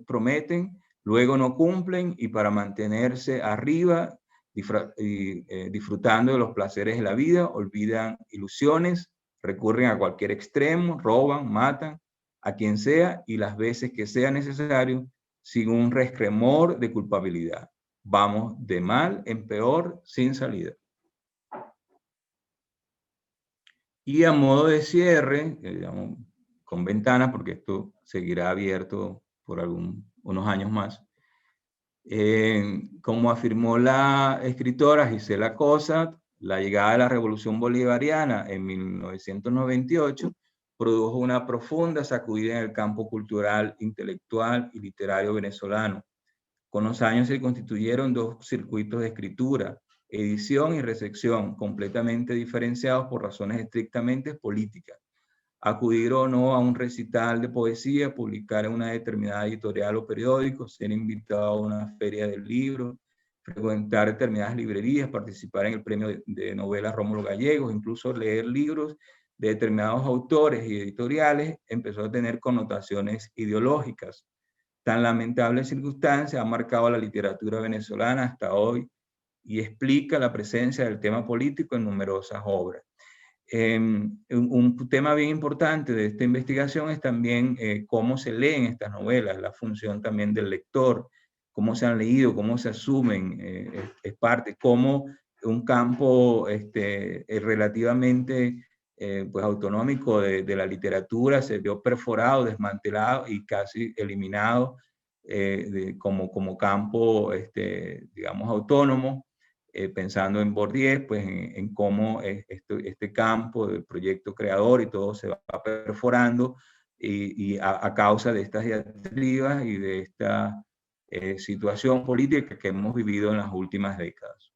prometen, luego no cumplen y para mantenerse arriba, disfrutando de los placeres de la vida, olvidan ilusiones, recurren a cualquier extremo, roban, matan a quien sea y las veces que sea necesario, sin un resquemor de culpabilidad. Vamos de mal en peor, sin salida. Y a modo de cierre, digamos, con ventanas, porque esto seguirá abierto por unos años más, como afirmó la escritora Gisela Cosat, la llegada de la Revolución Bolivariana en 1998 produjo una profunda sacudida en el campo cultural, intelectual y literario venezolano. Con los años se constituyeron dos circuitos de escritura, edición y recepción, completamente diferenciados por razones estrictamente políticas. Acudir o no a un recital de poesía, publicar en una determinada editorial o periódico, ser invitado a una feria del libro, frecuentar determinadas librerías, participar en el premio de novela Rómulo Gallegos, incluso leer libros de determinados autores y editoriales, empezó a tener connotaciones ideológicas. Tan lamentable circunstancia ha marcado la literatura venezolana hasta hoy y explica la presencia del tema político en numerosas obras. Un tema bien importante de esta investigación es también cómo se leen estas novelas, la función también del lector, cómo se han leído, cómo se asumen, es parte, cómo un campo relativamente pues autonómico de la literatura se vio perforado, desmantelado y casi eliminado como campo, digamos, autónomo. Pensando en Bourdieu, pues en cómo este campo del proyecto creador y todo se va perforando y a causa de estas diatribas y de esta situación política que hemos vivido en las últimas décadas.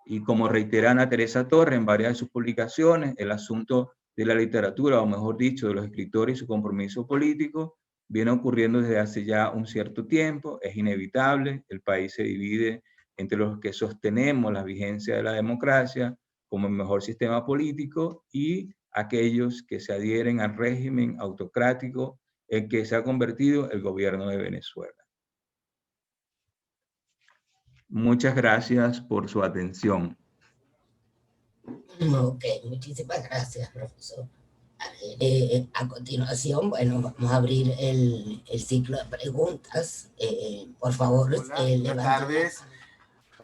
Y como reitera Ana Teresa Torres en varias de sus publicaciones, el asunto de la literatura, o mejor dicho, de los escritores y su compromiso político, viene ocurriendo desde hace ya un cierto tiempo, es inevitable, el país se divide entre los que sostenemos la vigencia de la democracia como el mejor sistema político y aquellos que se adhieren al régimen autocrático en que se ha convertido el gobierno de Venezuela. Muchas gracias por su atención. Ok, muchísimas gracias, profesor. A continuación, bueno, vamos a abrir el ciclo de preguntas. Por favor, buenas tardes.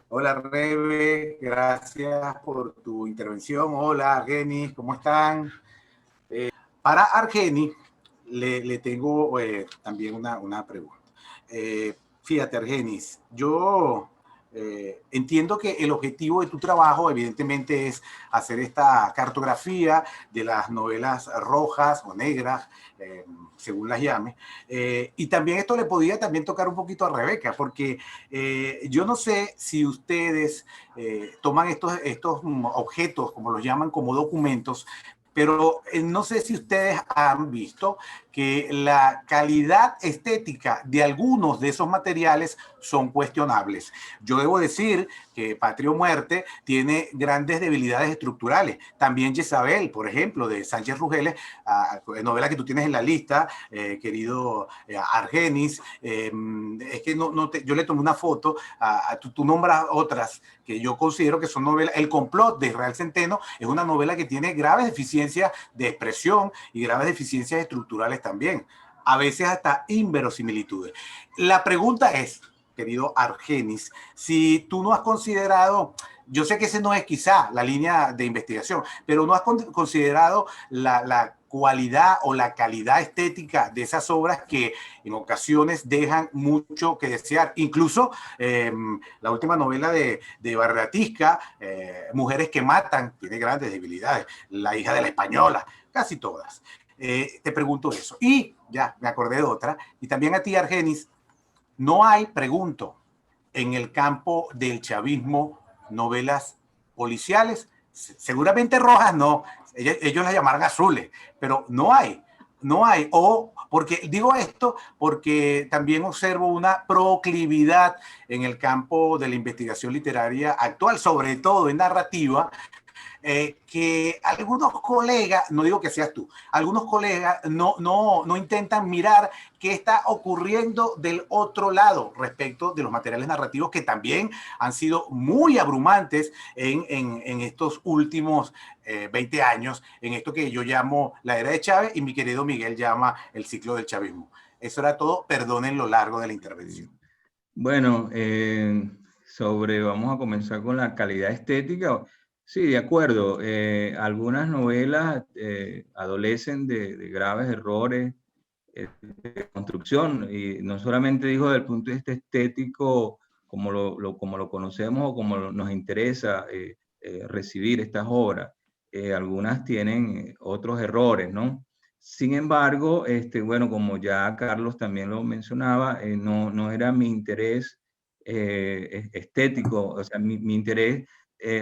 Hola, Rebe, gracias por tu intervención. Hola, Argenis, ¿cómo están? Para Argenis, le tengo también una pregunta. Fíjate, Argenis, yo entiendo que el objetivo de tu trabajo evidentemente es hacer esta cartografía de las novelas rojas o negras, según las llames, y también esto le podía también tocar un poquito a Rebeca, porque yo no sé si ustedes toman estos objetos, como los llaman, como documentos, pero no sé si ustedes han visto que la calidad estética de algunos de esos materiales son cuestionables. Yo debo decir que Patria o Muerte tiene grandes debilidades estructurales. También Jezabel, por ejemplo, de Sánchez Rugeles, novela que tú tienes en la lista, querido Argenis, es que yo le tomé una foto, tú nombras otras que yo considero que son novelas. El complot de Israel Centeno es una novela que tiene graves deficiencias de expresión y graves deficiencias estructurales también, a veces hasta inverosimilitudes. La pregunta es, querido Argenis, si tú no has considerado yo sé que ese no es quizá la línea de investigación, pero ¿no has considerado la cualidad o la calidad estética de esas obras que en ocasiones dejan mucho que desear? Incluso la última novela de Barratisca, Mujeres que matan, tiene grandes debilidades. La hija de la española, casi todas. Te pregunto eso. Y ya me acordé de otra. Y también a ti, Argenis, no hay, pregunto, en el campo del chavismo novelas policiales, seguramente rojas no, ellos las llamarán azules, pero no hay, o porque digo esto porque también observo una proclividad en el campo de la investigación literaria actual, sobre todo en narrativa, que algunos colegas, no digo que seas tú, algunos colegas no intentan mirar qué está ocurriendo del otro lado respecto de los materiales narrativos que también han sido muy abrumantes en estos últimos 20 años, en esto que yo llamo la era de Chávez y mi querido Miguel llama el ciclo del chavismo. Eso era todo, perdonen lo largo de la intervención. Bueno, vamos a comenzar con la calidad estética. Sí, de acuerdo. Algunas novelas adolecen de graves errores de construcción, y no solamente digo desde el punto de vista estético, como lo conocemos o como nos interesa recibir estas obras. Algunas tienen otros errores, ¿no? Sin embargo, bueno, como ya Carlos también lo mencionaba, no era mi interés estético, o sea, mi interés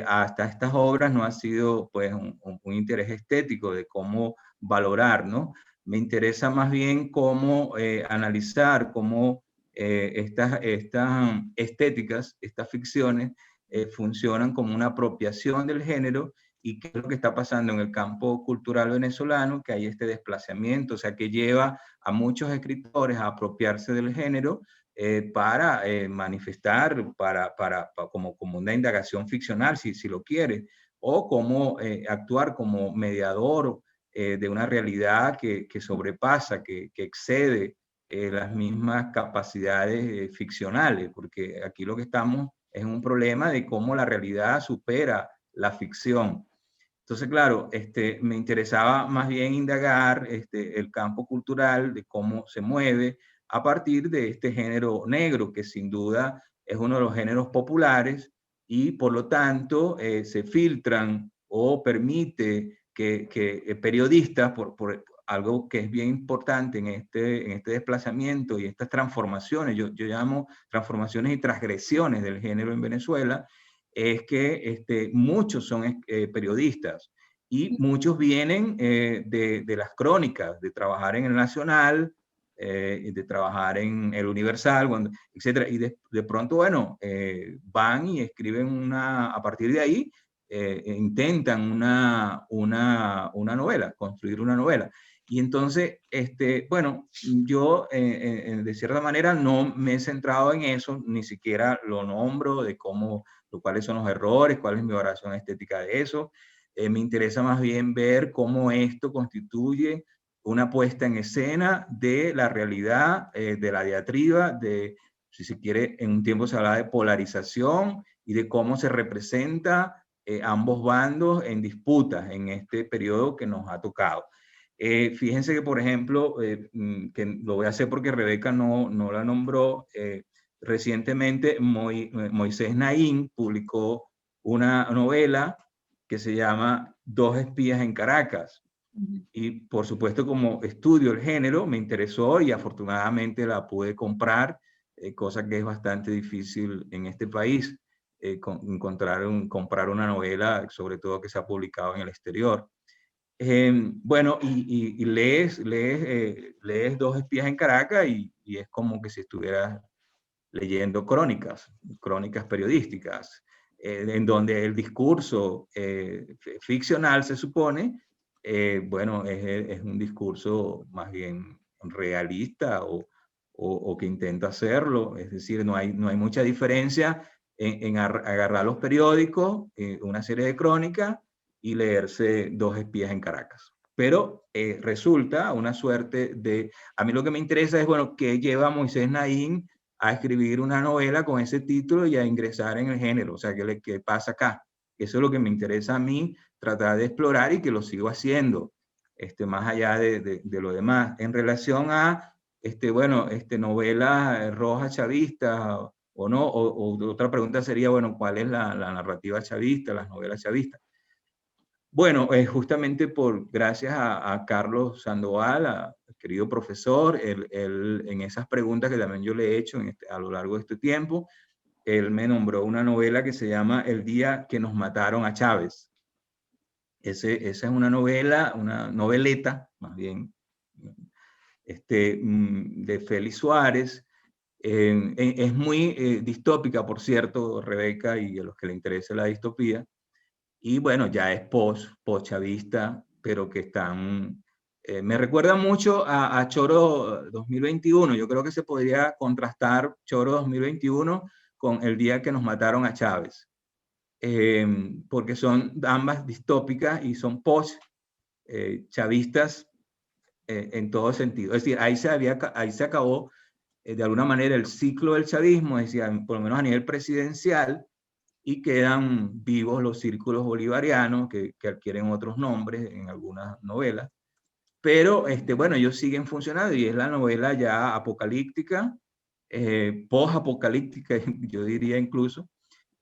hasta estas obras no ha sido pues un interés estético de cómo valorar, ¿no? Me interesa más bien cómo analizar cómo estas estéticas, estas ficciones, funcionan como una apropiación del género, y qué es lo que está pasando en el campo cultural venezolano, que hay este desplazamiento, o sea, que lleva a muchos escritores a apropiarse del género para manifestar, como una indagación ficcional, si lo quiere, o como actuar como mediador de una realidad que sobrepasa, que excede las mismas capacidades ficcionales, porque aquí lo que estamos es un problema de cómo la realidad supera la ficción. Entonces, claro, me interesaba más bien indagar el campo cultural, de cómo se mueve a partir de este género negro, que sin duda es uno de los géneros populares, y por lo tanto se filtran o permite que periodistas, por algo que es bien importante en este desplazamiento y estas transformaciones, yo llamo transformaciones y transgresiones del género en Venezuela, es que muchos son periodistas, y muchos vienen de las crónicas, de trabajar en el Nacional, de trabajar en el Universal, etc. Y de pronto, bueno, van y escriben a partir de ahí, intentan una novela, construir una novela. Y entonces, bueno, yo de cierta manera no me he centrado en eso, ni siquiera lo nombro de cuáles son los errores, cuál es mi valoración estética de eso. Me interesa más bien ver cómo esto constituye una puesta en escena de la realidad, de la diatriba, si se quiere, en un tiempo se hablaba de polarización, y de cómo se representa ambos bandos en disputas en este periodo que nos ha tocado. Fíjense que, por ejemplo, que lo voy a hacer porque Rebeca no la nombró, recientemente Moisés Naín publicó una novela que se llama Dos espías en Caracas. Y por supuesto, como estudio el género, me interesó y afortunadamente la pude comprar, cosa que es bastante difícil en este país, comprar una novela, sobre todo que se ha publicado en el exterior. Bueno, y lees Dos espías en Caracas y es como que si estuvieras leyendo crónicas periodísticas, en donde el discurso ficcional se supone, bueno, es un discurso más bien realista o que intenta hacerlo, es decir, no hay mucha diferencia en agarrar los periódicos, una serie de crónicas, y leerse Dos espías en Caracas. Pero resulta una suerte de... A mí lo que me interesa es, bueno, ¿qué lleva Moisés Naín a escribir una novela con ese título y a ingresar en el género. O sea, ¿qué pasa acá? Eso es lo que me interesa a mí, tratar de explorar y que lo sigo haciendo, más allá de lo demás. En relación a, bueno, novela roja chavista o no, o otra pregunta sería, bueno, ¿cuál es la narrativa chavista, las novelas chavistas? Bueno, justamente gracias a Carlos Sandoval, querido profesor, él, en esas preguntas que también yo le he hecho a lo largo de este tiempo, él me nombró una novela que se llama El día que nos mataron a Chávez. Esa es una novela, una noveleta, más bien, de Félix Suárez. Es muy distópica, por cierto, Rebeca, y a los que le interese la distopía. Y bueno, ya es post-chavista, pero que están... me recuerda mucho a Choro 2021. Yo creo que se podría contrastar Choro 2021 con El día que nos mataron a Chávez. Porque son ambas distópicas y son post-chavistas en todo sentido. Es decir, ahí se acabó de alguna manera el ciclo del chavismo, es decir, por lo menos a nivel presidencial, y quedan vivos los círculos bolivarianos que adquieren otros nombres en algunas novelas. Pero, bueno, ellos siguen funcionando y es la novela ya apocalíptica, post-apocalíptica, yo diría incluso,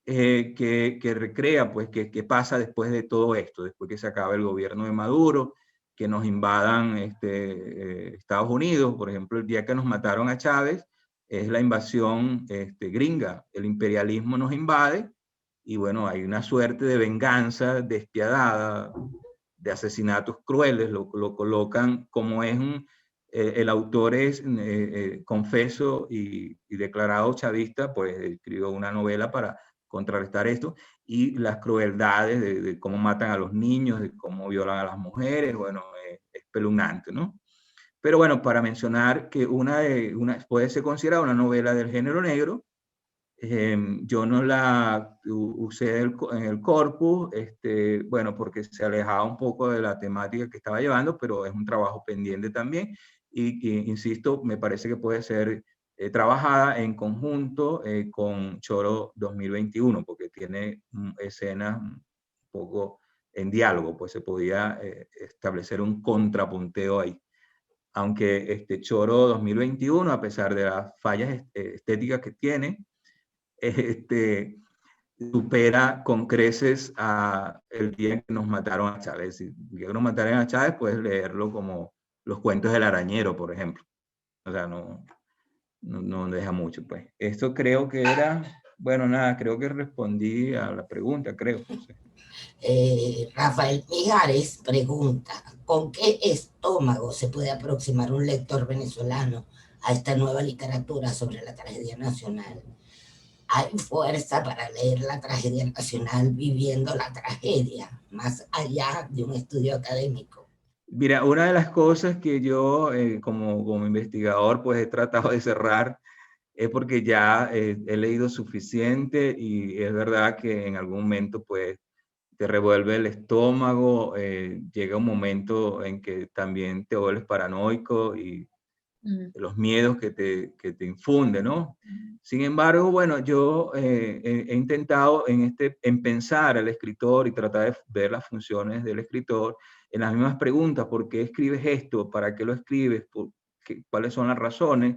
que recrea, pues, qué pasa después de todo esto, después que se acaba el gobierno de Maduro, que nos invadan Estados Unidos. Por ejemplo, el día que nos mataron a Chávez es la invasión gringa. El imperialismo nos invade y bueno, hay una suerte de venganza despiadada, de asesinatos crueles, lo colocan como es el autor es confeso y declarado chavista, pues escribió una novela para contrarrestar esto, y las crueldades de cómo matan a los niños, de cómo violan a las mujeres, bueno, es espeluznante, ¿no? Pero bueno, para mencionar que puede ser considerada una novela del género negro. Yo no la usé en el corpus, bueno, porque se alejaba un poco de la temática que estaba llevando, pero es un trabajo pendiente también. Y insisto, me parece que puede ser trabajada en conjunto con Choro 2021, porque tiene escenas un poco en diálogo, pues se podía establecer un contrapunteo ahí. Aunque Choro 2021, a pesar de las fallas estéticas que tiene, supera con creces a el día que nos mataron a Chávez. Si el día que nos mataron a Chávez, puedes leerlo como Los cuentos del arañero, por ejemplo. O sea, no deja mucho, pues. Esto creo que era, bueno, nada, creo que respondí a la pregunta, creo. No sé. Rafael Mijares pregunta, ¿con qué estómago se puede aproximar un lector venezolano a esta nueva literatura sobre la tragedia nacional? ¿Hay fuerza para leer la tragedia nacional viviendo la tragedia, más allá de un estudio académico? Mira, una de las cosas que yo como investigador pues he tratado de cerrar es porque ya he leído suficiente y es verdad que en algún momento pues te revuelve el estómago, llega un momento en que también te vuelves paranoico y los miedos que te infunde, ¿no? Sin embargo, bueno, yo he intentado en pensar al escritor y tratar de ver las funciones del escritor en las mismas preguntas: ¿por qué escribes esto? ¿Para qué lo escribes? ¿Cuáles son las razones?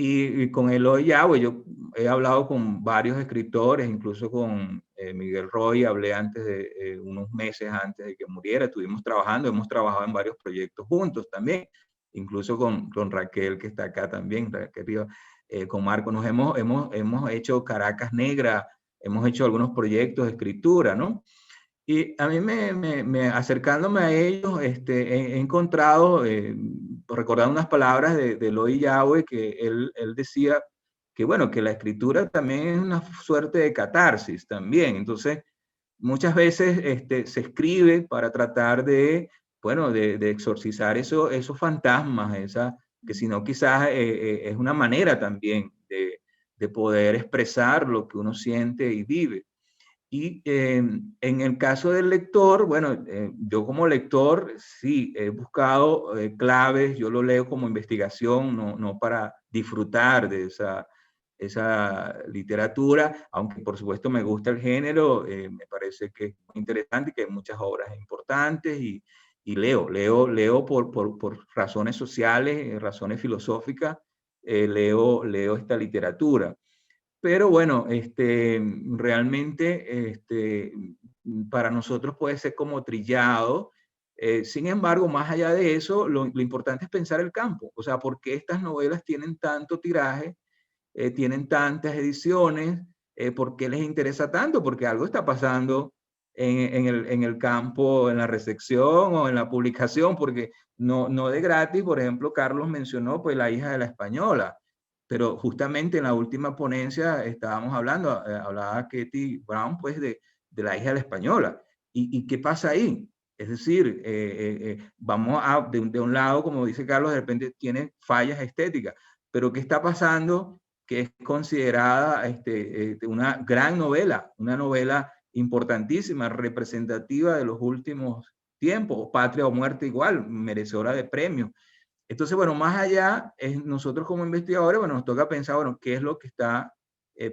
Y con Eloy Yagüe, yo he hablado con varios escritores, incluso con Miguel Roy, hablé antes de unos meses antes de que muriera, estuvimos trabajando, hemos trabajado en varios proyectos juntos también, incluso con Raquel, que está acá también, Raquel, con Marco, hemos hecho Caracas Negra, hemos hecho algunos proyectos de escritura, ¿no? Y a mí acercándome a ellos, he encontrado, recordando unas palabras de Eloy Yagüe, que él decía que, bueno, que la escritura también es una suerte de catarsis también. Entonces, muchas veces se escribe para tratar de, bueno, de exorcizar esos fantasmas, que si no quizás es una manera también de poder expresar lo que uno siente y vive. Y en el caso del lector, bueno, yo como lector sí he buscado claves, yo lo leo como investigación, no para disfrutar de esa literatura, aunque por supuesto me gusta el género, me parece que es muy interesante y que hay muchas obras importantes y leo por razones sociales, razones filosóficas, leo esta literatura. Pero bueno, realmente para nosotros puede ser como trillado. Sin embargo, más allá de eso, lo importante es pensar el campo. O sea, ¿por qué estas novelas tienen tanto tiraje, tienen tantas ediciones? ¿Por qué les interesa tanto? Porque algo está pasando en el campo, en la recepción o en la publicación, porque no de gratis, por ejemplo, Carlos mencionó pues La hija de la española. Pero justamente en la última ponencia estábamos hablando, hablaba Katie Brown, pues de La hija de la española. ¿Y qué pasa ahí? Es decir, vamos de un lado, como dice Carlos, de repente tiene fallas estéticas, pero ¿qué está pasando? Que es considerada una gran novela, una novela importantísima, representativa de los últimos tiempos, Patria o Muerte igual, merecedora de premios. Entonces, bueno, más allá, nosotros como investigadores, bueno, nos toca pensar, bueno, ¿qué es lo que está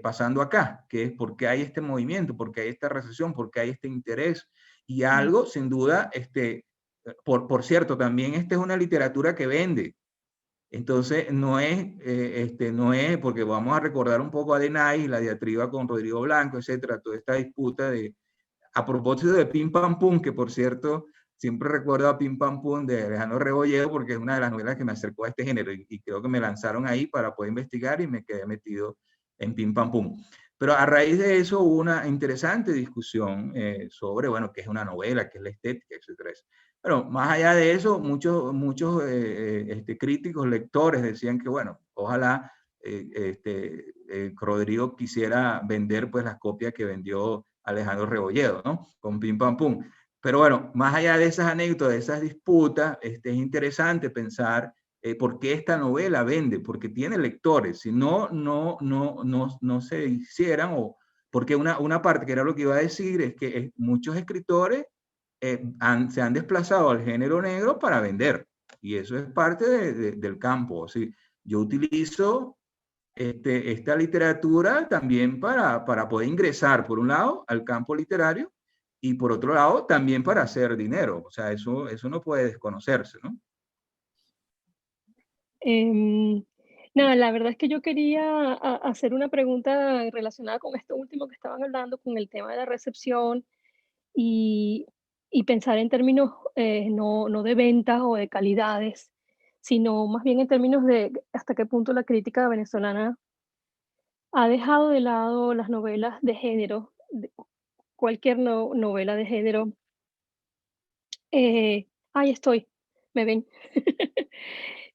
pasando acá? ¿Por qué hay este movimiento? ¿Por qué hay esta recesión? ¿Por qué hay este interés? Y algo, sin duda, por cierto, también esta es una literatura que vende. Entonces, no es, porque vamos a recordar un poco a Denay, la diatriba con Rodrigo Blanco, etcétera, toda esta disputa a propósito de Pim Pam Pum, que por cierto, siempre recuerdo a Pim Pam Pum de Alejandro Rebolledo, porque es una de las novelas que me acercó a este género, y creo que me lanzaron ahí para poder investigar y me quedé metido en Pim Pam Pum. Pero a raíz de eso hubo una interesante discusión sobre, bueno, qué es una novela, qué es la estética, etcétera. Bueno, más allá de eso, muchos críticos, lectores decían que, bueno, ojalá Rodrigo quisiera vender pues las copias que vendió Alejandro Rebolledo, ¿no? Con Pim Pam Pum. Pero bueno, más allá de esas anécdotas, de esas disputas, es interesante pensar por qué esta novela vende, porque tiene lectores. Si no se hicieran, o porque una parte que era lo que iba a decir es que muchos escritores se han desplazado al género negro para vender. Y eso es parte del campo. O sea, yo utilizo esta literatura también para poder ingresar, por un lado, al campo literario y por otro lado, también para hacer dinero. O sea, eso no puede desconocerse, ¿no? Nada, la verdad es que yo quería hacer una pregunta relacionada con esto último que estaban hablando, con el tema de la recepción y, y pensar en términos no de ventas o de calidades, sino más bien en términos de hasta qué punto la crítica venezolana ha dejado de lado las novelas de género, cualquier novela de género. Ahí estoy, me ven.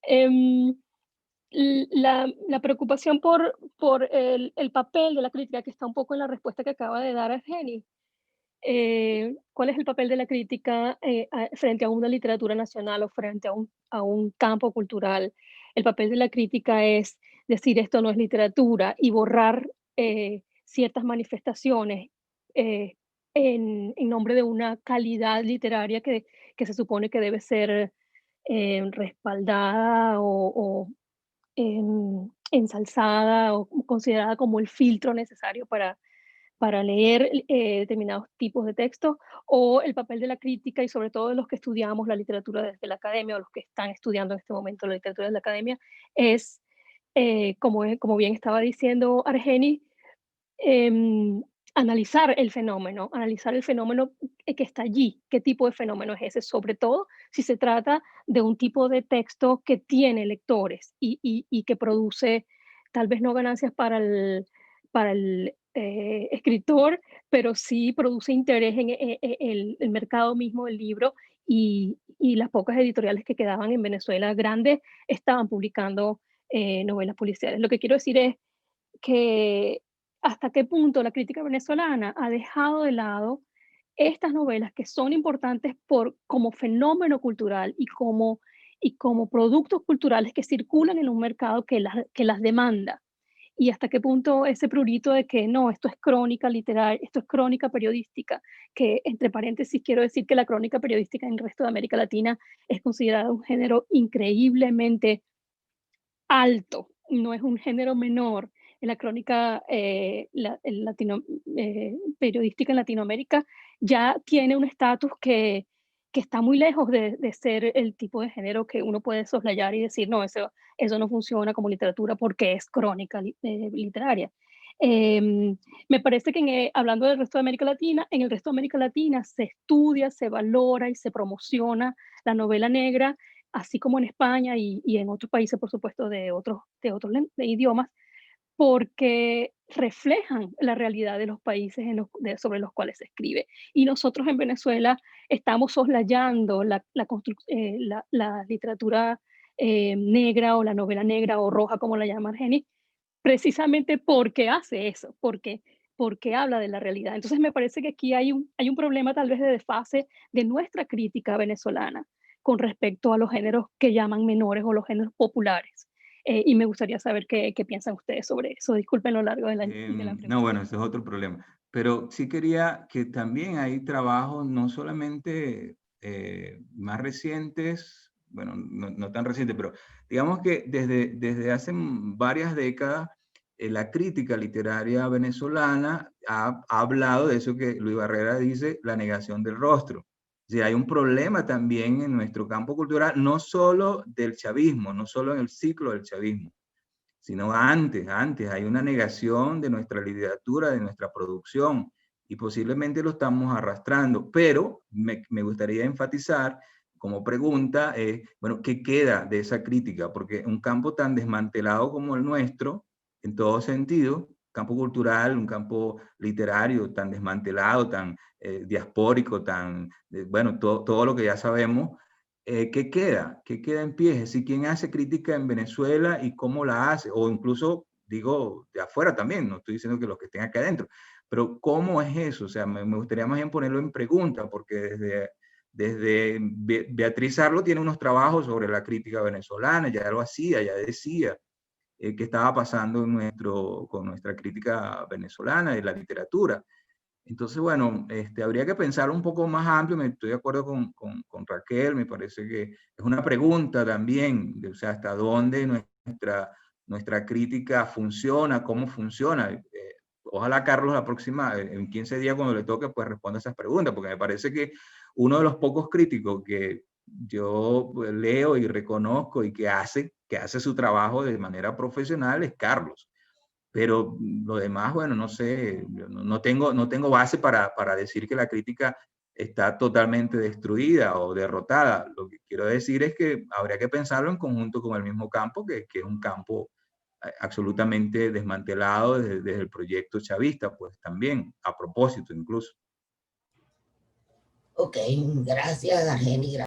Em, la preocupación por el papel de la crítica, que está un poco en la respuesta que acaba de dar Argenis. ¿Cuál es el papel de la crítica frente a una literatura nacional o frente a un campo cultural? El papel de la crítica es decir esto no es literatura y borrar ciertas manifestaciones en nombre de una calidad literaria que se supone que debe ser respaldada o ensalzada o considerada como el filtro necesario para leer determinados tipos de textos, o el papel de la crítica y sobre todo de los que estudiamos la literatura desde la academia o los que están estudiando en este momento la literatura desde la academia, es, como bien estaba diciendo Argenis, analizar el fenómeno que está allí, qué tipo de fenómeno es ese, sobre todo si se trata de un tipo de texto que tiene lectores y que produce tal vez no ganancias para el escritor, pero sí produce interés en el mercado mismo del libro y las pocas editoriales que quedaban en Venezuela grandes estaban publicando novelas policiales. Lo que quiero decir es que hasta qué punto la crítica venezolana ha dejado de lado estas novelas que son importantes como fenómeno cultural y como productos culturales que circulan en un mercado que las demanda. Y hasta qué punto ese prurito de que no, esto es crónica literal, esto es crónica periodística, que entre paréntesis quiero decir que la crónica periodística en el resto de América Latina es considerada un género increíblemente alto, no es un género menor, la crónica periodística en Latinoamérica, ya tiene un estatus que está muy lejos de ser el tipo de género que uno puede soslayar y decir, no, eso no funciona como literatura porque es crónica literaria. Me parece que hablando del resto de América Latina, en el resto de América Latina se estudia, se valora y se promociona la novela negra, así como en España y en otros países, por supuesto, de otros idiomas, porque reflejan la realidad de los países sobre los cuales se escribe. Y nosotros en Venezuela estamos soslayando la literatura negra o la novela negra o roja, como la llama Argenis, precisamente porque hace eso, porque habla de la realidad. Entonces me parece que aquí hay un problema tal vez de desfase de nuestra crítica venezolana con respecto a los géneros que llaman menores o los géneros populares. Y me gustaría saber qué piensan ustedes sobre eso. Disculpen lo largo de la pregunta. No, bueno, ese es otro problema. Pero sí quería que también hay trabajos no solamente más recientes, bueno, no tan recientes, pero digamos que desde hace varias décadas la crítica literaria venezolana ha hablado de eso que Luis Barrera dice, la negación del rostro. Sí, hay un problema también en nuestro campo cultural, no solo del chavismo, no solo en el ciclo del chavismo, sino antes hay una negación de nuestra literatura, de nuestra producción, y posiblemente lo estamos arrastrando, pero me gustaría enfatizar como pregunta, bueno, ¿qué queda de esa crítica? Porque un campo tan desmantelado como el nuestro, en todo sentido, campo cultural, un campo literario tan desmantelado, tan diaspórico, tan, bueno, todo lo que ya sabemos, ¿qué queda? ¿Qué queda en pie? Es decir, ¿quién hace crítica en Venezuela y cómo la hace? O incluso, digo, de afuera también, no estoy diciendo que los que estén acá adentro, pero ¿cómo es eso? O sea, me gustaría más bien ponerlo en pregunta, porque desde Beatriz Arlo tiene unos trabajos sobre la crítica venezolana, ya lo hacía, ya decía qué estaba pasando con nuestra crítica venezolana de la literatura. Entonces, bueno, habría que pensar un poco más amplio, estoy de acuerdo con Raquel, me parece que es una pregunta también, o sea, hasta dónde nuestra crítica funciona, cómo funciona. Ojalá Carlos en 15 días cuando le toque, pues responda esas preguntas, porque me parece que uno de los pocos críticos que yo leo y reconozco y que hace su trabajo de manera profesional es Carlos. Pero lo demás, bueno, no sé, no tengo base para decir que la crítica está totalmente destruida o derrotada. Lo que quiero decir es que habría que pensarlo en conjunto con el mismo campo, que es un campo absolutamente desmantelado desde el proyecto chavista, pues también, a propósito incluso. Ok, gracias, Argenis.